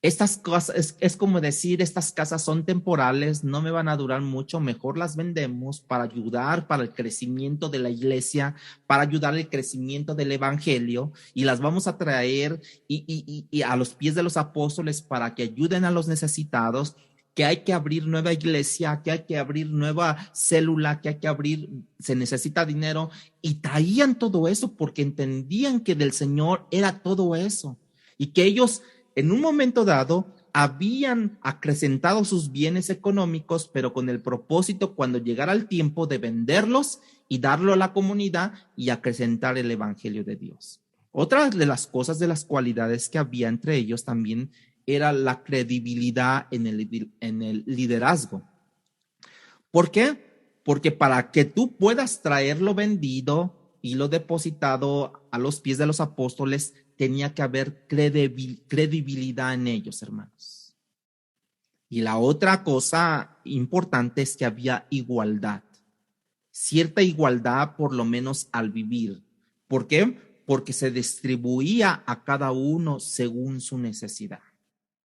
Estas cosas, es como decir, estas casas son temporales, no me van a durar mucho, mejor las vendemos para ayudar para el crecimiento de la iglesia, para ayudar al crecimiento del evangelio, y las vamos a traer y a los pies de los apóstoles para que ayuden a los necesitados, que hay que abrir nueva iglesia, que hay que abrir nueva célula, que hay que abrir, se necesita dinero, y traían todo eso porque entendían que del Señor era todo eso, y que ellos en un momento dado habían acrecentado sus bienes económicos, pero con el propósito, cuando llegara el tiempo, de venderlos y darlo a la comunidad y acrecentar el evangelio de Dios. Otra de las cosas, de las cualidades que había entre ellos también era la credibilidad en el liderazgo. ¿Por qué? Porque para que tú puedas traer lo vendido y lo depositado a los pies de los apóstoles, tenía que haber credibilidad en ellos, hermanos. Y la otra cosa importante es que había igualdad, cierta igualdad por lo menos al vivir. ¿Por qué? Porque se distribuía a cada uno según su necesidad.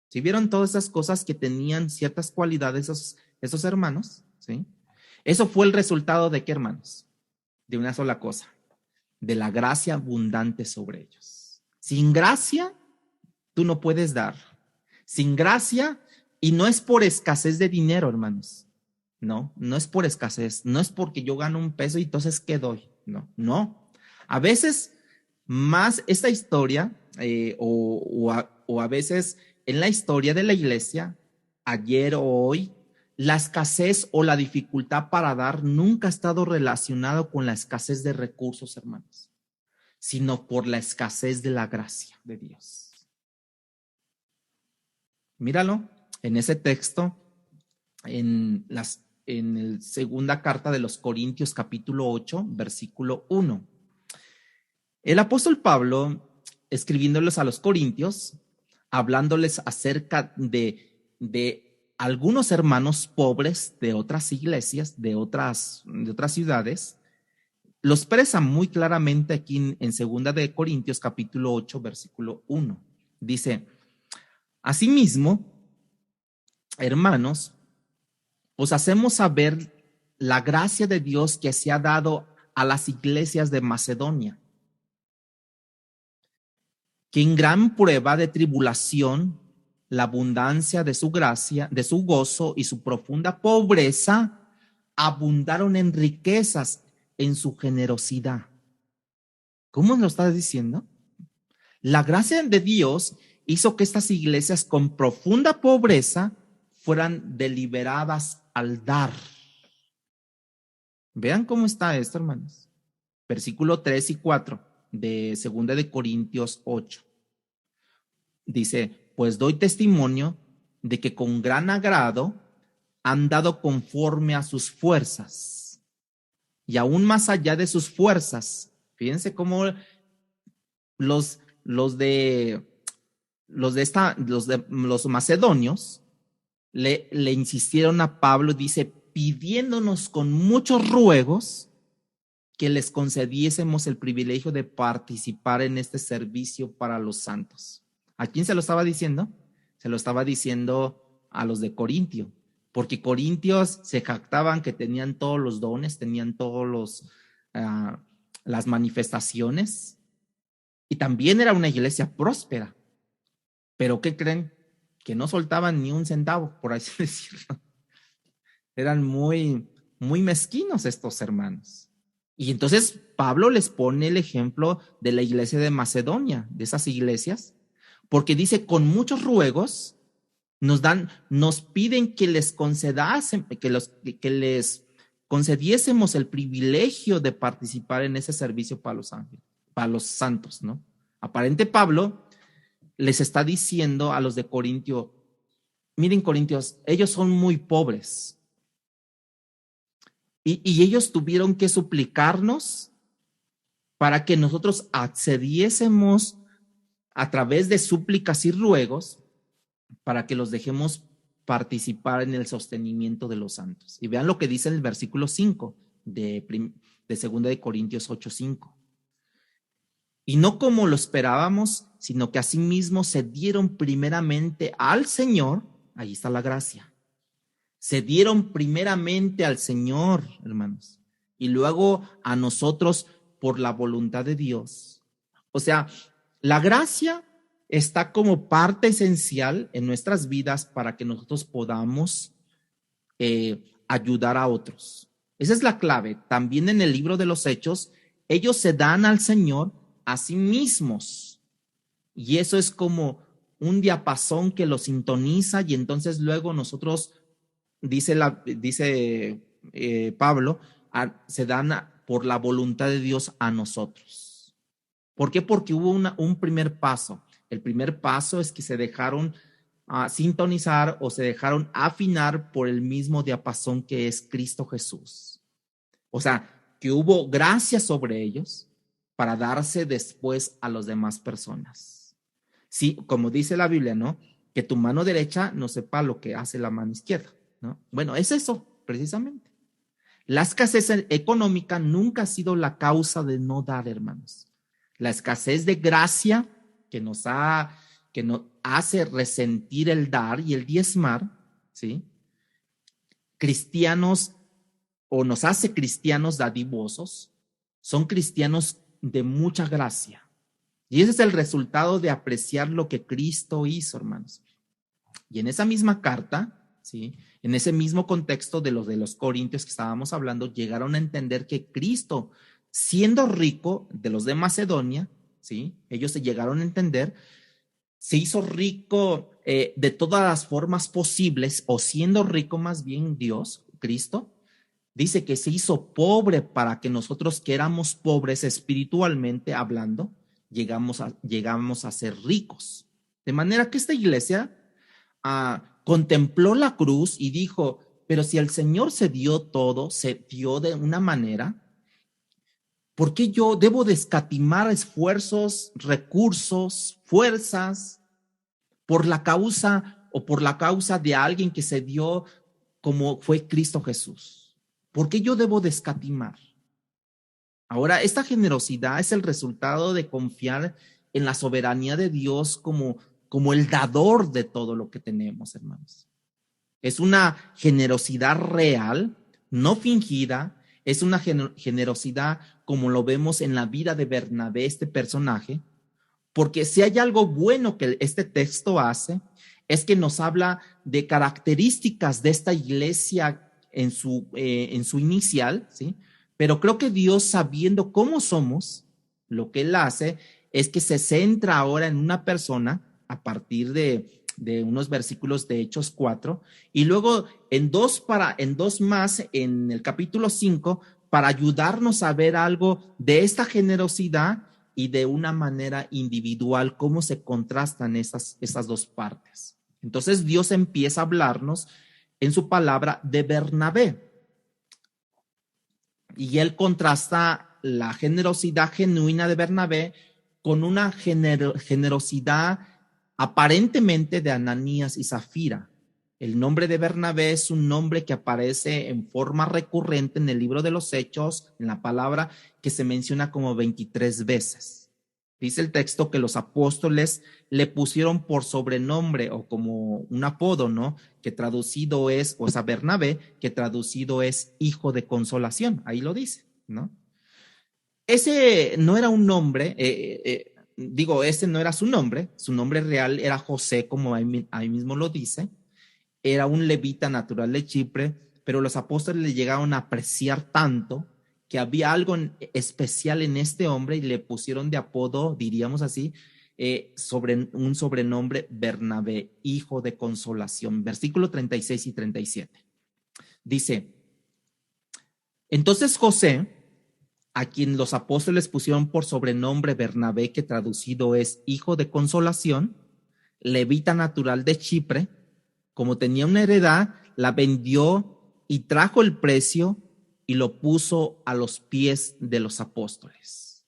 ¿Sí vieron todas esas cosas que tenían ciertas cualidades esos hermanos? ¿Sí? Eso fue el resultado de ¿qué, hermanos? De una sola cosa, de la gracia abundante sobre ellos. Sin gracia, tú no puedes dar. Sin gracia, y no es por escasez de dinero, hermanos. No es por escasez. No es porque yo gano un peso y entonces ¿qué doy? No. A veces más esta historia, o a veces en la historia de la iglesia, ayer o hoy, la escasez o la dificultad para dar nunca ha estado relacionado con la escasez de recursos, hermanos, sino por la escasez de la gracia de Dios. Míralo en ese texto, en la segunda carta de los Corintios, capítulo 8, versículo 1. El apóstol Pablo, escribiéndoles a los Corintios, hablándoles acerca de algunos hermanos pobres de otras iglesias, de otras ciudades, lo expresa muy claramente aquí en segunda de Corintios capítulo 8, versículo 1. Dice, asimismo, hermanos, os hacemos saber la gracia de Dios que se ha dado a las iglesias de Macedonia, que en gran prueba de tribulación, la abundancia de su gracia, de su gozo y su profunda pobreza, abundaron en riquezas en su generosidad. ¿Cómo lo está diciendo? La gracia de Dios hizo que estas iglesias con profunda pobreza fueran deliberadas al dar. Vean cómo está esto, hermanos. Versículo 3 y 4 de 2 de Corintios 8. Dice, pues doy testimonio de que con gran agrado han dado conforme a sus fuerzas y aún más allá de sus fuerzas. Fíjense cómo los macedonios le insistieron a Pablo, dice, pidiéndonos con muchos ruegos que les concediésemos el privilegio de participar en este servicio para los santos. ¿A quién se lo estaba diciendo? Se lo estaba diciendo a los de Corintio, porque Corintios se jactaban que tenían todos los dones, tenían todos las manifestaciones, y también era una iglesia próspera. Pero ¿qué creen? Que no soltaban ni un centavo, por así decirlo. Eran muy mezquinos estos hermanos. Y entonces Pablo les pone el ejemplo de la iglesia de Macedonia, de esas iglesias, porque dice, con muchos ruegos nos piden que les concediésemos el privilegio de participar en ese servicio para los ángeles, para los santos, ¿no? Aparente Pablo les está diciendo a los de Corintio, miren Corintios, ellos son muy pobres. Y ellos tuvieron que suplicarnos para que nosotros accediésemos a través de súplicas y ruegos para que los dejemos participar en el sostenimiento de los santos. Y vean lo que dice el versículo 5 de 2 de Corintios 8:5. Y no como lo esperábamos, sino que asimismo se dieron primeramente al Señor, ahí está la gracia. Se dieron primeramente al Señor, hermanos, y luego a nosotros por la voluntad de Dios. O sea, la gracia está como parte esencial en nuestras vidas para que nosotros podamos ayudar a otros. Esa es la clave. También en el libro de los Hechos, ellos se dan al Señor a sí mismos. Y eso es como un diapasón que lo sintoniza y entonces luego nosotros, dice Pablo, se dan por la voluntad de Dios a nosotros. ¿Por qué? Porque hubo un primer paso. El primer paso es que se dejaron sintonizar o se dejaron afinar por el mismo diapasón que es Cristo Jesús. O sea, que hubo gracia sobre ellos para darse después a las demás personas. Sí, como dice la Biblia, ¿no? Que tu mano derecha no sepa lo que hace la mano izquierda, ¿no? Bueno, es eso, precisamente. La escasez económica nunca ha sido la causa de no dar, hermanos. La escasez de gracia que nos hace resentir el dar y el diezmar, ¿sí? Cristianos, o nos hace cristianos dadivosos, son cristianos de mucha gracia. Y ese es el resultado de apreciar lo que Cristo hizo, hermanos. Y en esa misma carta, ¿sí? En ese mismo contexto de los Corintios que estábamos hablando, llegaron a entender que Cristo, siendo rico de los de Macedonia, ¿sí? Ellos se llegaron a entender, se hizo rico de todas las formas posibles, o siendo rico más bien Dios, Cristo, dice que se hizo pobre para que nosotros que éramos pobres espiritualmente hablando, llegamos a ser ricos. De manera que esta iglesia contempló la cruz y dijo, pero si el Señor se dio todo, se dio de una manera, ¿por qué yo debo de escatimar esfuerzos, recursos, fuerzas por la causa de alguien que se dio como fue Cristo Jesús? ¿Por qué yo debo de escatimar? Ahora, esta generosidad es el resultado de confiar en la soberanía de Dios como el dador de todo lo que tenemos, hermanos. Es una generosidad real, no fingida. Es una generosidad como lo vemos en la vida de Bernabé, este personaje, porque si hay algo bueno que este texto hace, es que nos habla de características de esta iglesia en su inicial, ¿sí? Pero creo que Dios, sabiendo cómo somos, lo que Él hace es que se centra ahora en una persona, a partir de unos versículos de Hechos 4, y luego en dos más en el capítulo 5, para ayudarnos a ver algo de esta generosidad y de una manera individual, cómo se contrastan esas dos partes. Entonces Dios empieza a hablarnos en su palabra de Bernabé, y él contrasta la generosidad genuina de Bernabé con una generosidad aparentemente de Ananías y Zafira. El nombre de Bernabé es un nombre que aparece en forma recurrente en el libro de los Hechos, en la palabra que se menciona como 23 veces. Dice el texto que los apóstoles le pusieron por sobrenombre o como un apodo, ¿no? Que traducido es, o sea, Bernabé, que traducido es hijo de consolación. Ahí lo dice, ¿no? Ese no era un nombre, ese no era su nombre real era José, como ahí mismo lo dice, era un levita natural de Chipre, pero los apóstoles le llegaron a apreciar tanto que había algo especial en este hombre y le pusieron de apodo, diríamos así, sobre un sobrenombre Bernabé, hijo de consolación. Versículo 36 y 37. Dice, entonces José, a quien los apóstoles pusieron por sobrenombre Bernabé, que traducido es hijo de consolación, levita natural de Chipre, como tenía una heredad, la vendió y trajo el precio y lo puso a los pies de los apóstoles.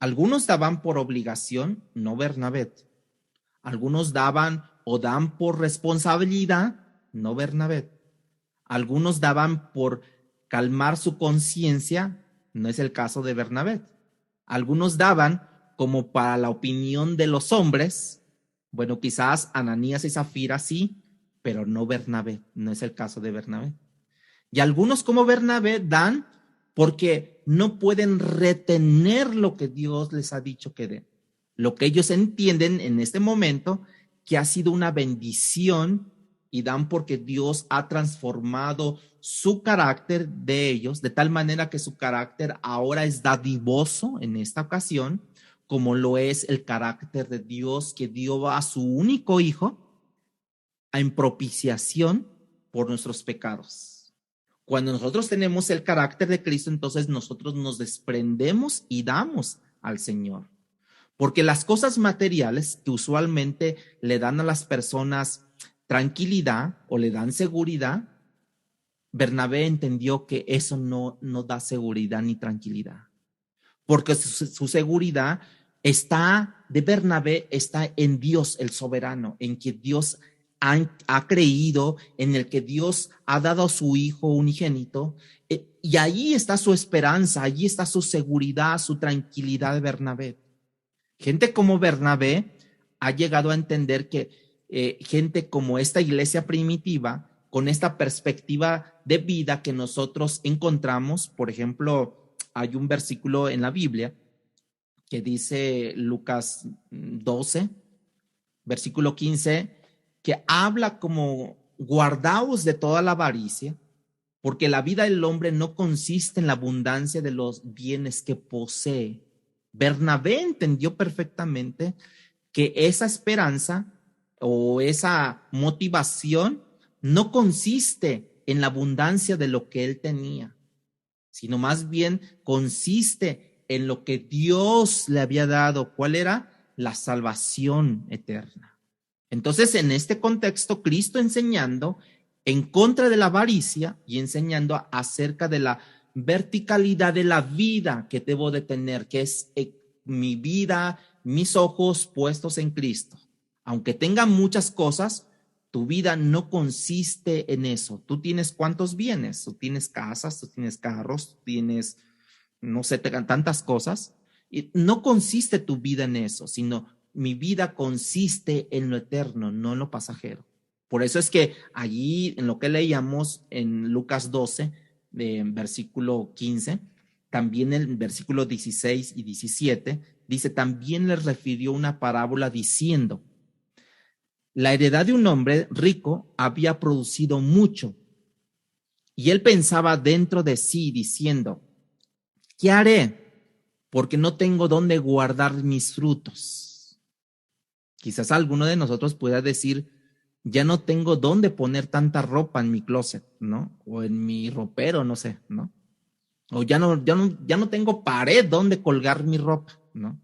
Algunos daban por obligación, no Bernabé. Algunos daban o dan por responsabilidad, no Bernabé. Algunos daban por calmar su conciencia, no es el caso de Bernabé. Algunos daban como para la opinión de los hombres, bueno, quizás Ananías y Zafira sí, pero no Bernabé, no es el caso de Bernabé. Y algunos como Bernabé dan porque no pueden retener lo que Dios les ha dicho que den. Lo que ellos entienden en este momento que ha sido una bendición y dan porque Dios ha transformado su carácter de ellos de tal manera que su carácter ahora es dadivoso en esta ocasión, como lo es el carácter de Dios que dio a su único hijo en propiciación por nuestros pecados. Cuando nosotros tenemos el carácter de Cristo, entonces nosotros nos desprendemos y damos al Señor. Porque las cosas materiales que usualmente le dan a las personas tranquilidad o le dan seguridad, Bernabé entendió que eso no da seguridad ni tranquilidad. Porque su seguridad de Bernabé está en Dios, el soberano, en que Dios ha creído, en el que Dios ha dado a su Hijo unigénito, y ahí está su esperanza, allí está su seguridad, su tranquilidad de Bernabé. Gente como Bernabé ha llegado a entender que gente como esta iglesia primitiva, con esta perspectiva de vida que nosotros encontramos, por ejemplo, hay un versículo en la Biblia que dice Lucas 12, versículo 15, que habla como guardaos de toda la avaricia, porque la vida del hombre no consiste en la abundancia de los bienes que posee. Bernabé entendió perfectamente que esa esperanza o esa motivación no consiste en la abundancia de lo que él tenía, sino más bien consiste en lo que Dios le había dado. ¿Cuál era? La salvación eterna. Entonces, en este contexto, Cristo enseñando en contra de la avaricia y enseñando acerca de la verticalidad de la vida que debo de tener, que es mi vida, mis ojos puestos en Cristo. Aunque tenga muchas cosas, tu vida no consiste en eso. Tú tienes cuántos bienes, tú tienes casas, tú tienes carros, tú tienes, no sé, tantas cosas. Y no consiste tu vida en eso, sino mi vida consiste en lo eterno, no en lo pasajero. Por eso es que allí en lo que leíamos en Lucas 12, versículo 15, también en versículo 16 y 17, dice, también les refirió una parábola diciendo, la heredad de un hombre rico había producido mucho y él pensaba dentro de sí diciendo, ¿qué haré? Porque no tengo dónde guardar mis frutos. Quizás alguno de nosotros pueda decir, ya no tengo dónde poner tanta ropa en mi closet, ¿no? O en mi ropero, no sé, ¿no? O ya no tengo pared donde colgar mi ropa, ¿no?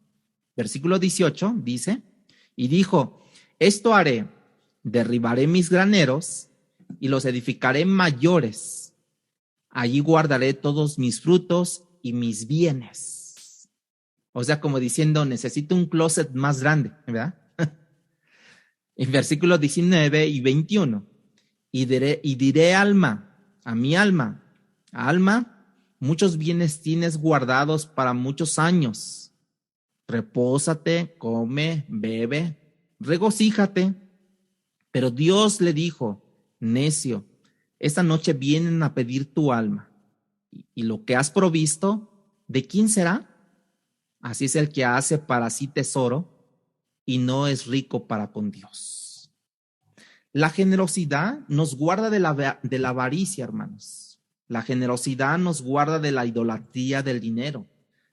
Versículo 18 dice, y dijo, esto haré, derribaré mis graneros y los edificaré mayores. Allí guardaré todos mis frutos y mis bienes. O sea, como diciendo, necesito un closet más grande, ¿verdad? En versículos 19 y 21, y diré a mi alma, muchos bienes tienes guardados para muchos años. Repósate, come, bebe, regocíjate. Pero Dios le dijo, necio, esta noche vienen a pedir tu alma. Y lo que has provisto, ¿de quién será? Así es el que hace para sí tesoro y no es rico para con Dios. La generosidad nos guarda de la avaricia, hermanos. La generosidad nos guarda de la idolatría del dinero.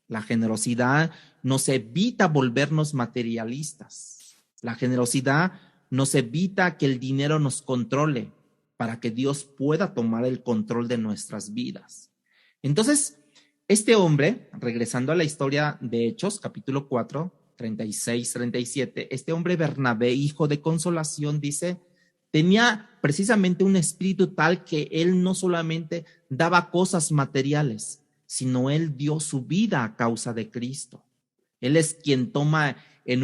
La generosidad nos evita volvernos materialistas. La generosidad nos evita que el dinero nos controle para que Dios pueda tomar el control de nuestras vidas. Entonces, este hombre, regresando a la historia de Hechos, capítulo 4, 36, 37, este hombre Bernabé, hijo de consolación, dice, tenía precisamente un espíritu tal que él no solamente daba cosas materiales, sino él dio su vida a causa de Cristo. Él es quien toma en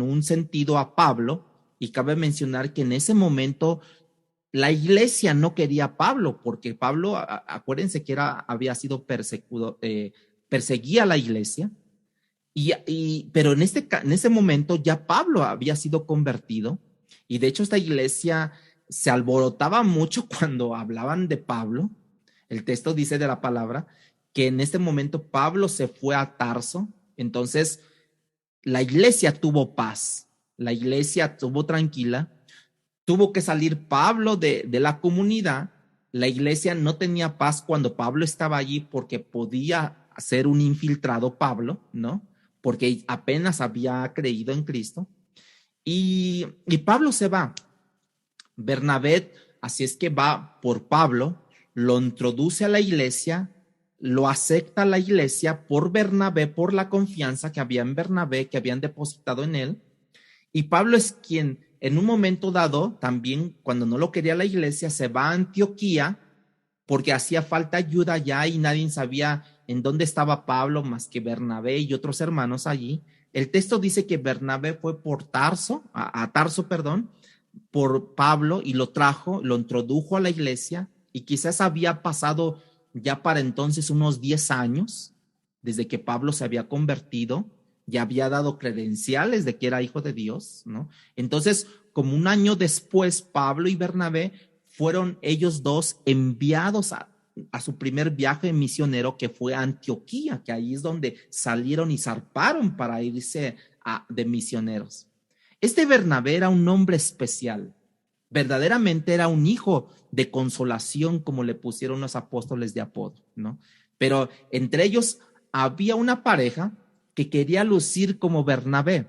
un sentido a Pablo, y cabe mencionar que en ese momento la iglesia no quería a Pablo, porque Pablo, acuérdense que había sido perseguía a la iglesia, pero en ese momento ya Pablo había sido convertido, y de hecho esta iglesia se alborotaba mucho cuando hablaban de Pablo. El texto dice de la palabra que en este momento Pablo se fue a Tarso, entonces la iglesia tuvo paz, la iglesia estuvo tranquila. Tuvo que salir Pablo de la comunidad. La iglesia no tenía paz cuando Pablo estaba allí porque podía ser un infiltrado Pablo, ¿no? Porque apenas había creído en Cristo. Y Pablo se va. Bernabé, así es que va por Pablo, lo introduce a la iglesia, lo acepta la iglesia por Bernabé, por la confianza que había en Bernabé, que habían depositado en él. Y Pablo es quien en un momento dado, también cuando no lo quería la iglesia, se va a Antioquía porque hacía falta ayuda allá y nadie sabía en dónde estaba Pablo más que Bernabé y otros hermanos allí. El texto dice que Bernabé fue por Tarso, a Tarso, perdón, por Pablo y lo trajo, lo introdujo a la iglesia y quizás había pasado ya para entonces unos 10 años desde que Pablo se había convertido, ya había dado credenciales de que era hijo de Dios, ¿no? Entonces, como un año después, Pablo y Bernabé fueron ellos dos enviados a su primer viaje misionero, que fue a Antioquía, que ahí es donde salieron y zarparon para irse de misioneros. Este Bernabé era un hombre especial, verdaderamente era un hijo de consolación, como le pusieron los apóstoles de apodo, ¿no? Pero entre ellos había una pareja que quería lucir como Bernabé,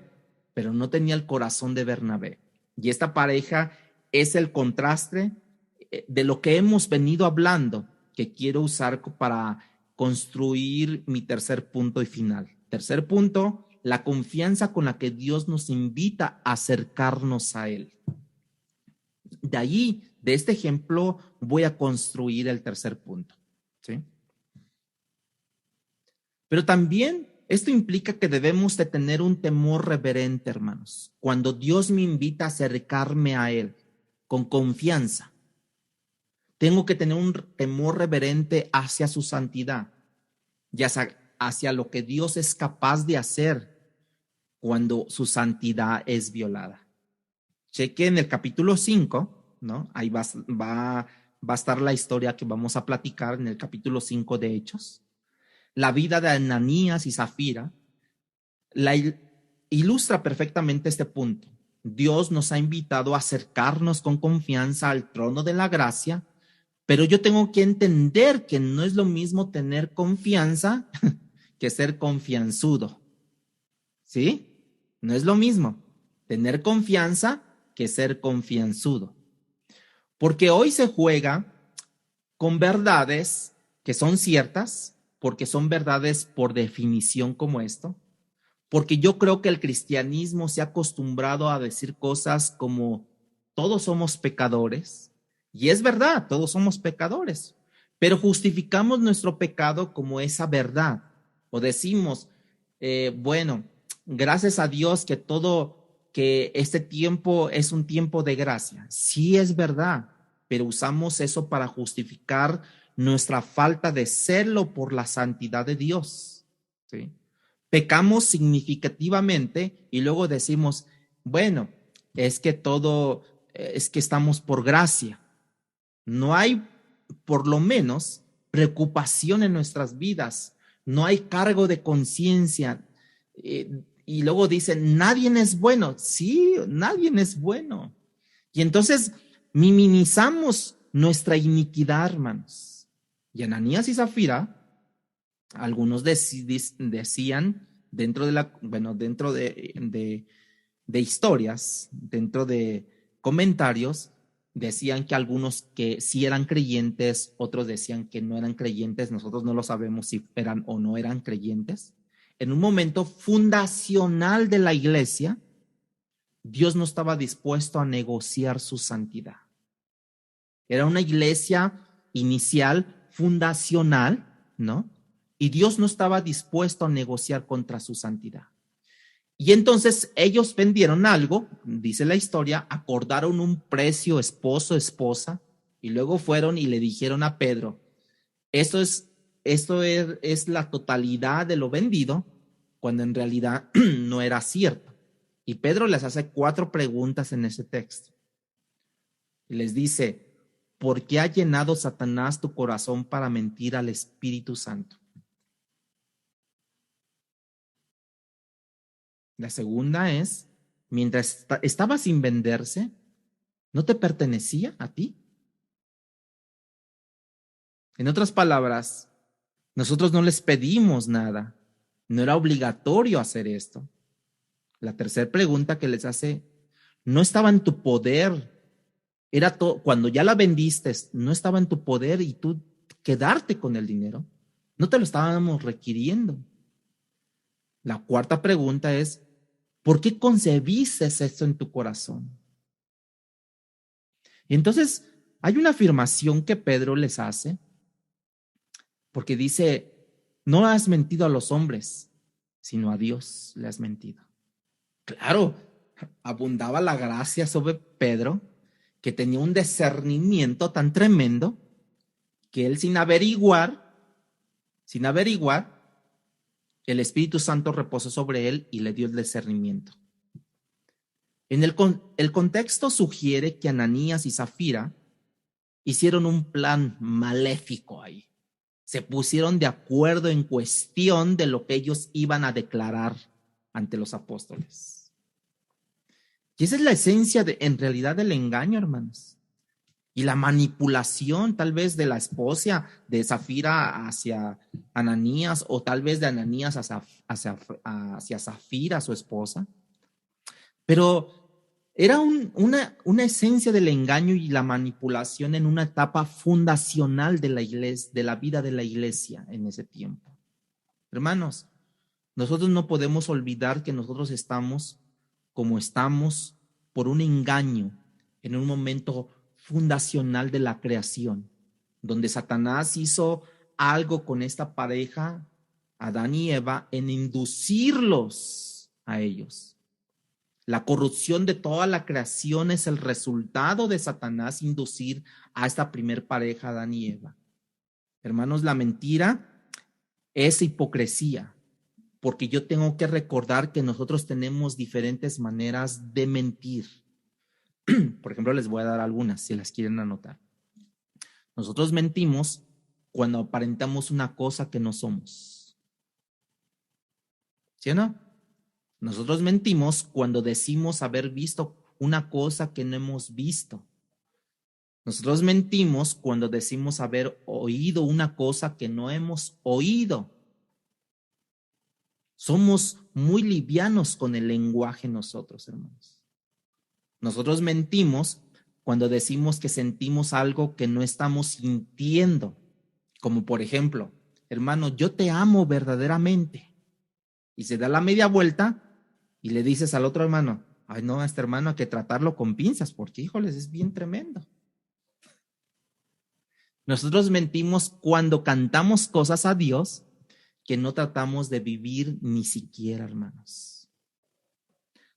pero no tenía el corazón de Bernabé. Y esta pareja es el contraste de lo que hemos venido hablando, que quiero usar para construir mi tercer punto y final. Tercer punto, la confianza con la que Dios nos invita a acercarnos a Él. De ahí, de este ejemplo, voy a construir el tercer punto, ¿sí? Pero también esto implica que debemos de tener un temor reverente, hermanos. Cuando Dios me invita a acercarme a Él con confianza, tengo que tener un temor reverente hacia su santidad y hacia lo que Dios es capaz de hacer cuando su santidad es violada. Cheque en el capítulo 5, ¿no? Ahí va a estar la historia que vamos a platicar en el capítulo 5 de Hechos. La vida de Ananías y Zafira ilustra perfectamente este punto. Dios nos ha invitado a acercarnos con confianza al trono de la gracia, pero yo tengo que entender que no es lo mismo tener confianza que ser confianzudo. ¿Sí? No es lo mismo. tener confianza que ser confianzudo. Porque hoy se juega con verdades que son ciertas, porque son verdades por definición como esto, porque yo creo que el cristianismo se ha acostumbrado a decir cosas como todos somos pecadores, y es verdad, todos somos pecadores, pero justificamos nuestro pecado como esa verdad, o decimos, bueno, gracias a Dios que este tiempo es un tiempo de gracia. Sí es verdad, pero usamos eso para justificar nuestra falta de celo por la santidad de Dios, ¿sí? Pecamos significativamente y luego decimos, bueno, es que estamos por gracia. No hay, por lo menos, preocupación en nuestras vidas. No hay cargo de conciencia. Y luego dicen, nadie es bueno. Sí, nadie es bueno. Y entonces minimizamos nuestra iniquidad, hermanos. Y Ananías y Zafira, algunos decían dentro de historias, dentro de comentarios, decían que algunos que sí eran creyentes, otros decían que no eran creyentes. Nosotros no lo sabemos si eran o no eran creyentes. En un momento fundacional de la iglesia, Dios no estaba dispuesto a negociar su santidad. Era una iglesia inicial, fundacional, ¿no? Y Dios no estaba dispuesto a negociar contra su santidad. Y entonces ellos vendieron algo, dice la historia, acordaron un precio esposo, esposa, y luego fueron y le dijeron a Pedro, esto es la totalidad de lo vendido, cuando en realidad no era cierto. Y Pedro les hace 4 preguntas en ese texto. Y les dice, ¿por qué ha llenado Satanás tu corazón para mentir al Espíritu Santo? La segunda es, mientras estaba sin venderse, ¿no te pertenecía a ti? En otras palabras, nosotros no les pedimos nada. No era obligatorio hacer esto. La tercera pregunta que les hace, no estaba en tu poder. Era todo, cuando ya la vendiste, no estaba en tu poder y tú quedarte con el dinero. No te lo estábamos requiriendo. La cuarta pregunta es, ¿por qué concebiste esto en tu corazón? Y entonces hay una afirmación que Pedro les hace, porque dice, no has mentido a los hombres, sino a Dios le has mentido. Claro, abundaba la gracia sobre Pedro, que tenía un discernimiento tan tremendo que él sin averiguar, el Espíritu Santo reposó sobre él y le dio el discernimiento. El contexto sugiere que Ananías y Zafira hicieron un plan maléfico ahí. Se pusieron de acuerdo en cuestión de lo que ellos iban a declarar ante los apóstoles. Y esa es la esencia en realidad del engaño, hermanos. Y la manipulación tal vez de la esposa de Zafira hacia Ananías, o tal vez de Ananías hacia Zafira, su esposa. Pero era una esencia del engaño y la manipulación en una etapa fundacional de la iglesia, de la vida de la iglesia en ese tiempo. Hermanos, nosotros no podemos olvidar que nosotros estamos como estamos por un engaño en un momento fundacional de la creación, donde Satanás hizo algo con esta pareja, Adán y Eva, en inducirlos a ellos. La corrupción de toda la creación es el resultado de Satanás inducir a esta primer pareja, Adán y Eva. Hermanos, la mentira es hipocresía, porque yo tengo que recordar que nosotros tenemos diferentes maneras de mentir. Por ejemplo, les voy a dar algunas si las quieren anotar. Nosotros mentimos cuando aparentamos una cosa que no somos. ¿Sí o no? Nosotros mentimos cuando decimos haber visto una cosa que no hemos visto. Nosotros mentimos cuando decimos haber oído una cosa que no hemos oído. Somos muy livianos con el lenguaje nosotros, hermanos. Nosotros mentimos cuando decimos que sentimos algo que no estamos sintiendo. Como por ejemplo, hermano, yo te amo verdaderamente. Y se da la media vuelta y le dices al otro hermano, ay no, a este hermano hay que tratarlo con pinzas porque, híjoles, es bien tremendo. Nosotros mentimos cuando cantamos cosas a Dios que no tratamos de vivir ni siquiera, hermanos.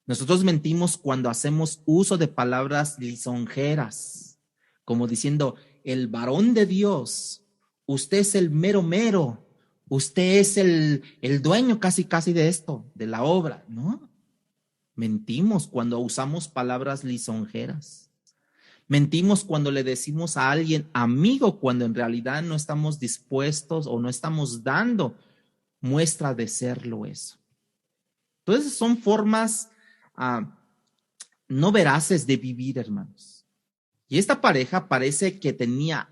Nosotros mentimos cuando hacemos uso de palabras lisonjeras, como diciendo, el varón de Dios, usted es el mero mero, usted es el dueño casi de esto, de la obra, ¿no? Mentimos cuando usamos palabras lisonjeras. Mentimos cuando le decimos a alguien amigo, cuando en realidad no estamos dispuestos o no estamos dando muestra de serlo eso. Entonces son formas no veraces de vivir, hermanos. Y esta pareja parece que tenía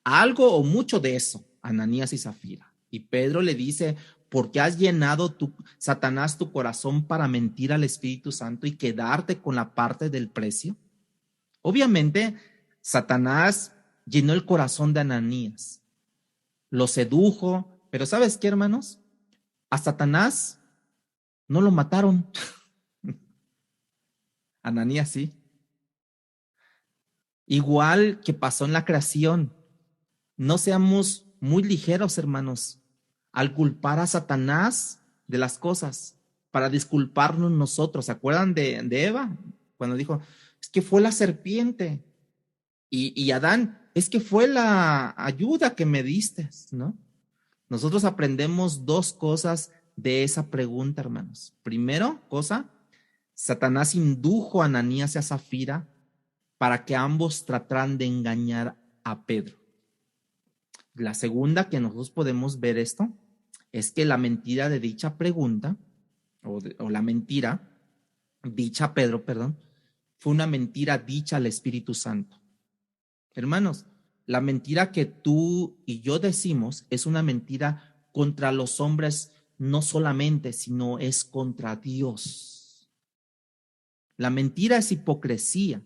algo o mucho de eso, Ananías y Zafira. Y Pedro le dice, ¿por qué has llenado Satanás, tu corazón para mentir al Espíritu Santo y quedarte con la parte del precio? Obviamente, Satanás llenó el corazón de Ananías, lo sedujo, pero ¿sabes qué, hermanos? A Satanás no lo mataron. Ananías sí. Igual que pasó en la creación. No seamos muy ligeros, hermanos, al culpar a Satanás de las cosas, para disculparnos nosotros. ¿Se acuerdan de Eva? Cuando dijo, es que fue la serpiente. Y Adán, es que fue la ayuda que me diste, ¿no? Nosotros aprendemos dos cosas de esa pregunta, hermanos. Primero, Satanás indujo a Ananías y a Zafira para que ambos trataran de engañar a Pedro. La segunda que nosotros podemos ver esto es que la mentira de dicha pregunta, o la mentira dicha a Pedro, perdón, fue una mentira dicha al Espíritu Santo. Hermanos, la mentira que tú y yo decimos es una mentira contra los hombres, no solamente, sino es contra Dios. La mentira es hipocresía.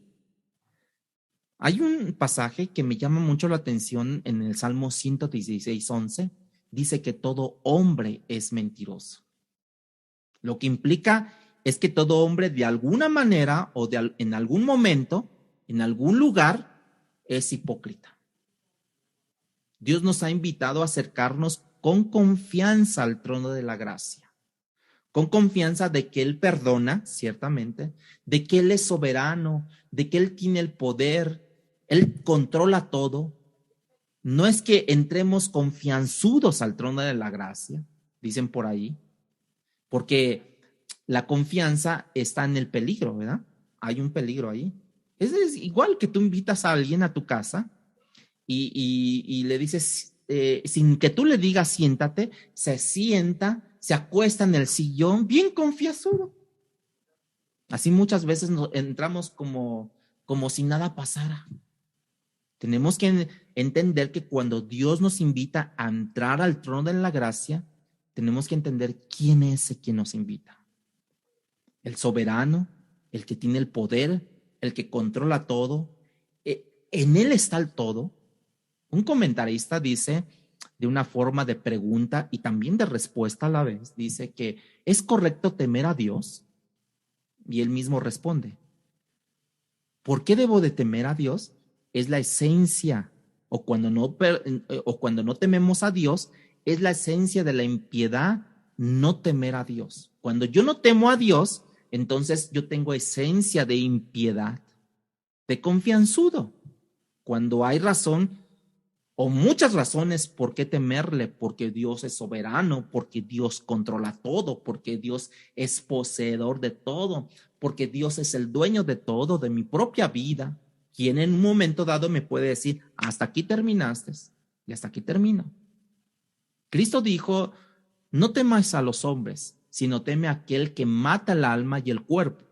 Hay un pasaje que me llama mucho la atención en el Salmo 116:11. Dice que todo hombre es mentiroso. Lo que implica es que todo hombre de alguna manera o en algún momento, en algún lugar, es hipócrita. Dios nos ha invitado a acercarnos con confianza al trono de la gracia, con confianza de que Él perdona, ciertamente, de que Él es soberano, de que Él tiene el poder, Él controla todo. No es que entremos confianzudos al trono de la gracia, dicen por ahí, porque la confianza está en el peligro, ¿verdad? Hay un peligro ahí. Es igual que tú invitas a alguien a tu casa y le dices, sin que tú le digas siéntate, se sienta, se acuesta en el sillón, bien confianzudo. Así muchas veces entramos como si nada pasara. Tenemos que entender que cuando Dios nos invita a entrar al trono de la gracia, tenemos que entender quién es el quien nos invita. El soberano, el que tiene el poder, el que controla todo. En Él está el todo. Un comentarista dice, de una forma de pregunta y también de respuesta a la vez, dice que ¿es correcto temer a Dios? Y él mismo responde, ¿por qué debo de temer a Dios? Es la esencia, o cuando no tememos a Dios, es la esencia de la impiedad, no temer a Dios. Cuando yo no temo a Dios, entonces yo tengo esencia de impiedad, de confianzudo. Cuando hay razón o muchas razones por qué temerle, porque Dios es soberano, porque Dios controla todo, porque Dios es poseedor de todo, porque Dios es el dueño de todo, de mi propia vida, quien en un momento dado me puede decir, hasta aquí terminaste y hasta aquí termino. Cristo dijo, no temáis a los hombres, sino teme a aquel que mata el alma y el cuerpo.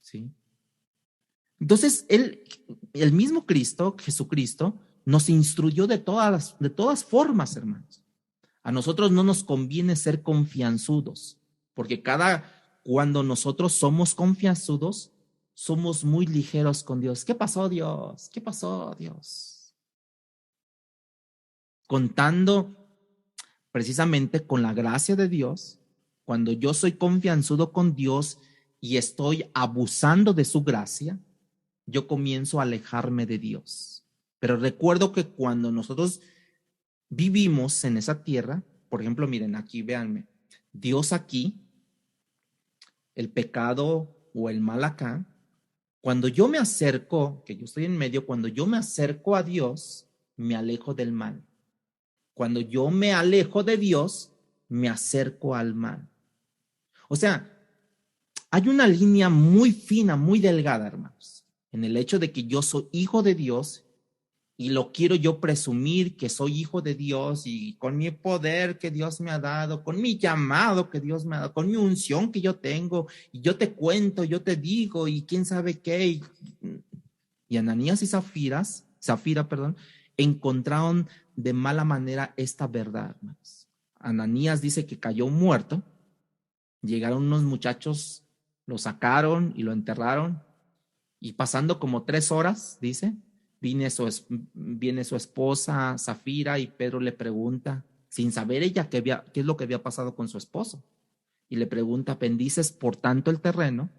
¿Sí? Entonces, el mismo Cristo, Jesucristo, nos instruyó de todas formas, hermanos. A nosotros no nos conviene ser confianzudos, porque cuando nosotros somos confianzudos, somos muy ligeros con Dios. ¿Qué pasó, Dios? ¿Qué pasó, Dios? Contando precisamente con la gracia de Dios, cuando yo soy confianzudo con Dios y estoy abusando de su gracia, yo comienzo a alejarme de Dios. Pero recuerdo que cuando nosotros vivimos en esa tierra, por ejemplo, miren aquí, véanme, Dios aquí, el pecado o el mal acá, cuando yo me acerco, que yo estoy en medio, cuando yo me acerco a Dios, me alejo del mal. Cuando yo me alejo de Dios, me acerco al mal. O sea, hay una línea muy fina, muy delgada, hermanos, en el hecho de que yo soy hijo de Dios y lo quiero yo presumir que soy hijo de Dios y con mi poder que Dios me ha dado, con mi llamado que Dios me ha dado, con mi unción que yo tengo, y yo te cuento, yo te digo, y quién sabe qué. Y Ananías y Zafira, encontraron de mala manera esta verdad, hermanos. Ananías dice que cayó muerto, llegaron unos muchachos, lo sacaron y lo enterraron, y pasando como 3 horas, dice, viene su esposa Zafira y Pedro le pregunta, sin saber ella qué es lo que había pasado con su esposo, y le pregunta, ¿bendices por tanto el terreno?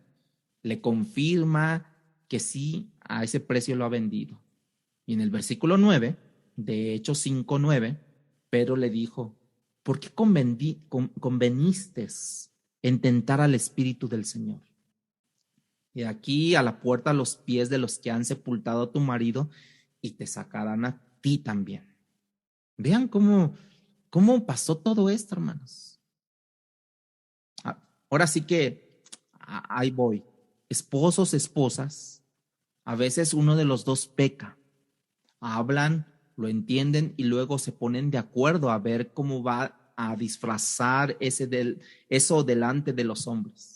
Le confirma que sí, a ese precio lo ha vendido. Y en el versículo 9, de Hechos 5:9, Pedro le dijo, ¿por qué conveniste en tentar al Espíritu del Señor? Y aquí a la puerta a los pies de los que han sepultado a tu marido y te sacarán a ti también. Vean cómo pasó todo esto, hermanos. Ahora sí que ahí voy. Esposos, esposas, a veces uno de los dos peca. Hablan, lo entienden y luego se ponen de acuerdo a ver cómo va a disfrazar eso delante de los hombres.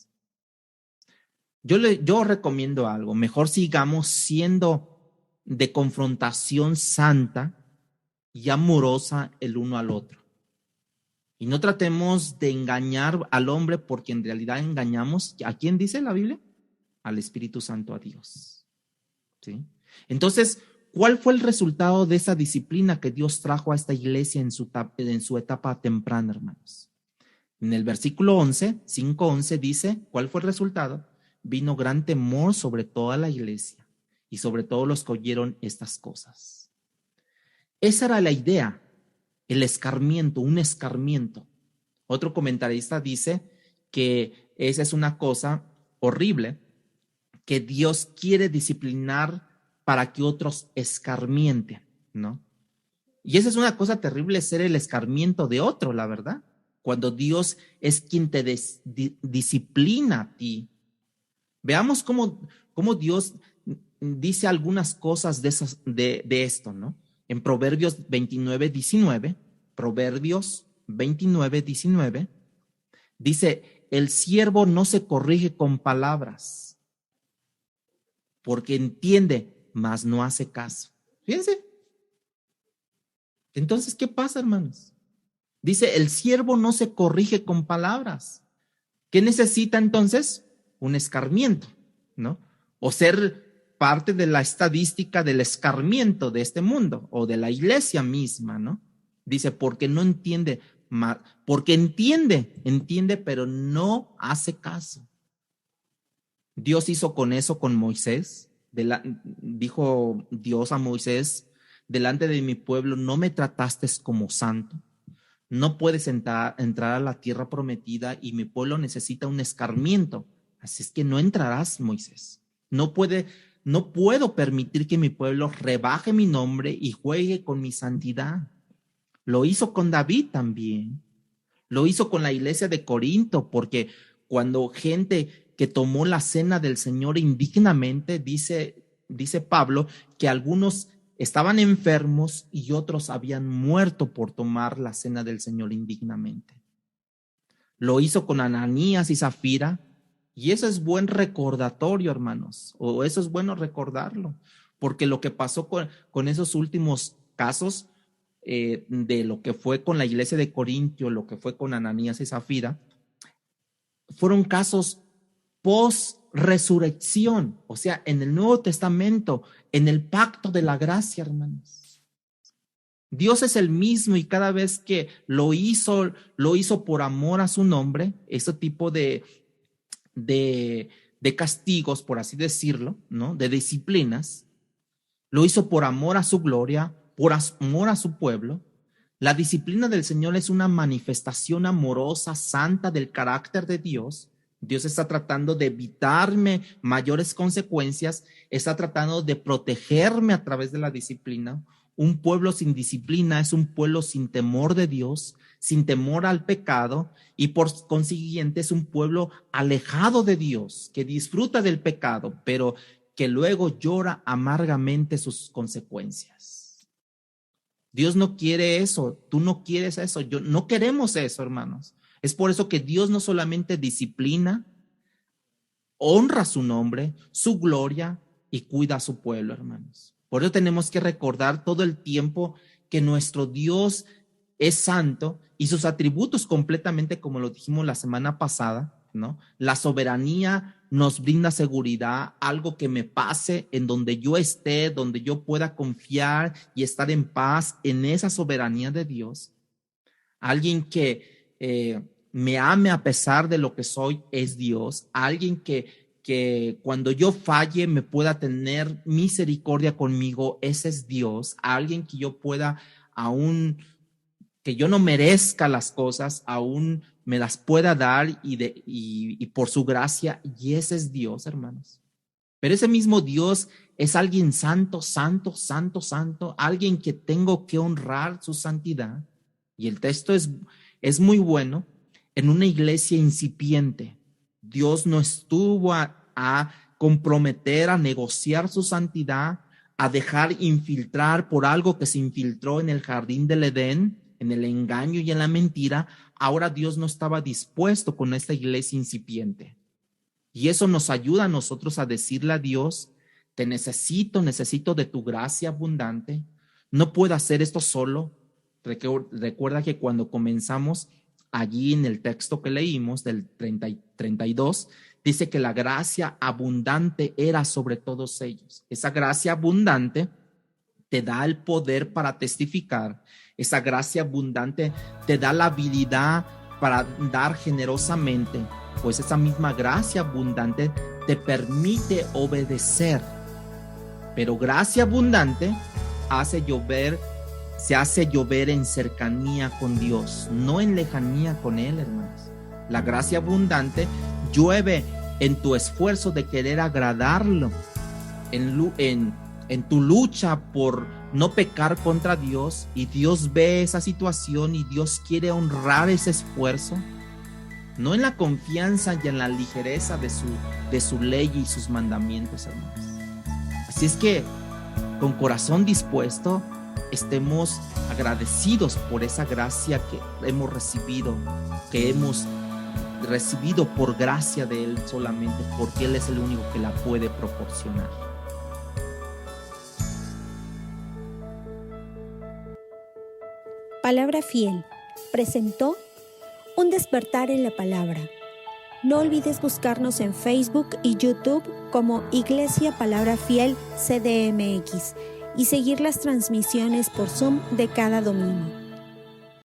Yo recomiendo algo, mejor sigamos siendo de confrontación santa y amorosa el uno al otro. Y no tratemos de engañar al hombre porque en realidad engañamos, ¿a quién dice la Biblia? Al Espíritu Santo, a Dios. ¿Sí? Entonces, ¿cuál fue el resultado de esa disciplina que Dios trajo a esta iglesia en su etapa temprana, hermanos? En el versículo 5:11 dice, ¿cuál fue el resultado? Vino gran temor sobre toda la iglesia y sobre todos los que oyeron estas cosas. Esa era la idea, el escarmiento, un escarmiento. Otro comentarista dice que esa es una cosa horrible, que Dios quiere disciplinar para que otros escarmienten, ¿no? Y esa es una cosa terrible, ser el escarmiento de otro, la verdad. Cuando Dios es quien te disciplina a ti. Veamos cómo Dios dice algunas cosas de esto, ¿no? En Proverbios 29:19, Proverbios 29:19, dice, el siervo no se corrige con palabras, porque entiende, mas no hace caso. Fíjense. Entonces, ¿qué pasa, hermanos? Dice, el siervo no se corrige con palabras. ¿Qué necesita entonces? Un escarmiento, ¿no? O ser parte de la estadística del escarmiento de este mundo o de la iglesia misma, ¿no? Dice, porque no entiende, porque entiende, pero no hace caso. Dios hizo con eso con Moisés. Dijo Dios a Moisés, delante de mi pueblo no me trataste como santo. No puedes entrar a la tierra prometida y mi pueblo necesita un escarmiento. Así es que no entrarás, Moisés. No puedo permitir que mi pueblo rebaje mi nombre y juegue con mi santidad. Lo hizo con David también. Lo hizo con la iglesia de Corinto, porque cuando gente que tomó la cena del Señor indignamente, dice Pablo, que algunos estaban enfermos y otros habían muerto por tomar la cena del Señor indignamente. Lo hizo con Ananías y Zafira, y eso es buen recordatorio, hermanos, o eso es bueno recordarlo, porque lo que pasó con esos últimos casos, de lo que fue con la iglesia de Corintio, lo que fue con Ananías y Zafira, fueron casos post-resurrección, o sea, en el Nuevo Testamento, en el pacto de la gracia, hermanos. Dios es el mismo y cada vez que lo hizo por amor a su nombre. Ese tipo de castigos, por así decirlo, ¿no? De disciplinas, lo hizo por amor a su gloria, por amor a su pueblo. La disciplina del Señor es una manifestación amorosa, santa del carácter de Dios. Dios está tratando de evitarme mayores consecuencias, está tratando de protegerme a través de la disciplina. Un pueblo sin disciplina es un pueblo sin temor de Dios, sin temor al pecado, y por consiguiente es un pueblo alejado de Dios, que disfruta del pecado, pero que luego llora amargamente sus consecuencias. Dios no quiere eso, tú no quieres eso, no queremos eso, hermanos. Es por eso que Dios no solamente disciplina, honra su nombre, su gloria y cuida a su pueblo, hermanos. Por eso tenemos que recordar todo el tiempo que nuestro Dios es santo y sus atributos completamente, como lo dijimos la semana pasada, ¿no? La soberanía nos brinda seguridad, algo que me pase en donde yo esté, donde yo pueda confiar y estar en paz en esa soberanía de Dios. Alguien que me ame a pesar de lo que soy es Dios. Alguien que cuando yo falle me pueda tener misericordia conmigo, ese es Dios. Alguien que yo pueda, aún que yo no merezca las cosas, aún me las pueda dar y por su gracia, y ese es Dios, hermanos. Pero ese mismo Dios es alguien santo, santo, santo, santo, alguien que tengo que honrar su santidad. Y el texto es muy bueno. En una iglesia incipiente, Dios no estuvo a comprometer, a negociar su santidad, a dejar infiltrar por algo que se infiltró en el jardín del Edén, en el engaño y en la mentira. Ahora Dios no estaba dispuesto con esta iglesia incipiente. Y eso nos ayuda a nosotros a decirle a Dios: te necesito de tu gracia abundante. No puedo hacer esto solo. Recuerda que cuando comenzamos allí en el texto que leímos del 32, dice que la gracia abundante era sobre todos ellos. Esa gracia abundante te da el poder para testificar. Esa gracia abundante te da la habilidad para dar generosamente, pues esa misma gracia abundante te permite obedecer. Pero gracia abundante se hace llover en cercanía con Dios, no en lejanía con Él, hermanos. La gracia abundante llueve en tu esfuerzo de querer agradarlo, en tu lucha por no pecar contra Dios, y Dios ve esa situación y Dios quiere honrar ese esfuerzo, no en la confianza y en la ligereza de su ley y sus mandamientos, hermanos. Así es que con corazón dispuesto estemos agradecidos por esa gracia que hemos recibido por gracia de Él solamente, porque Él es el único que la puede proporcionar. Palabra Fiel presentó Un despertar en la palabra. No olvides buscarnos en Facebook y YouTube como Iglesia Palabra Fiel CDMX y seguir las transmisiones por Zoom de cada domingo.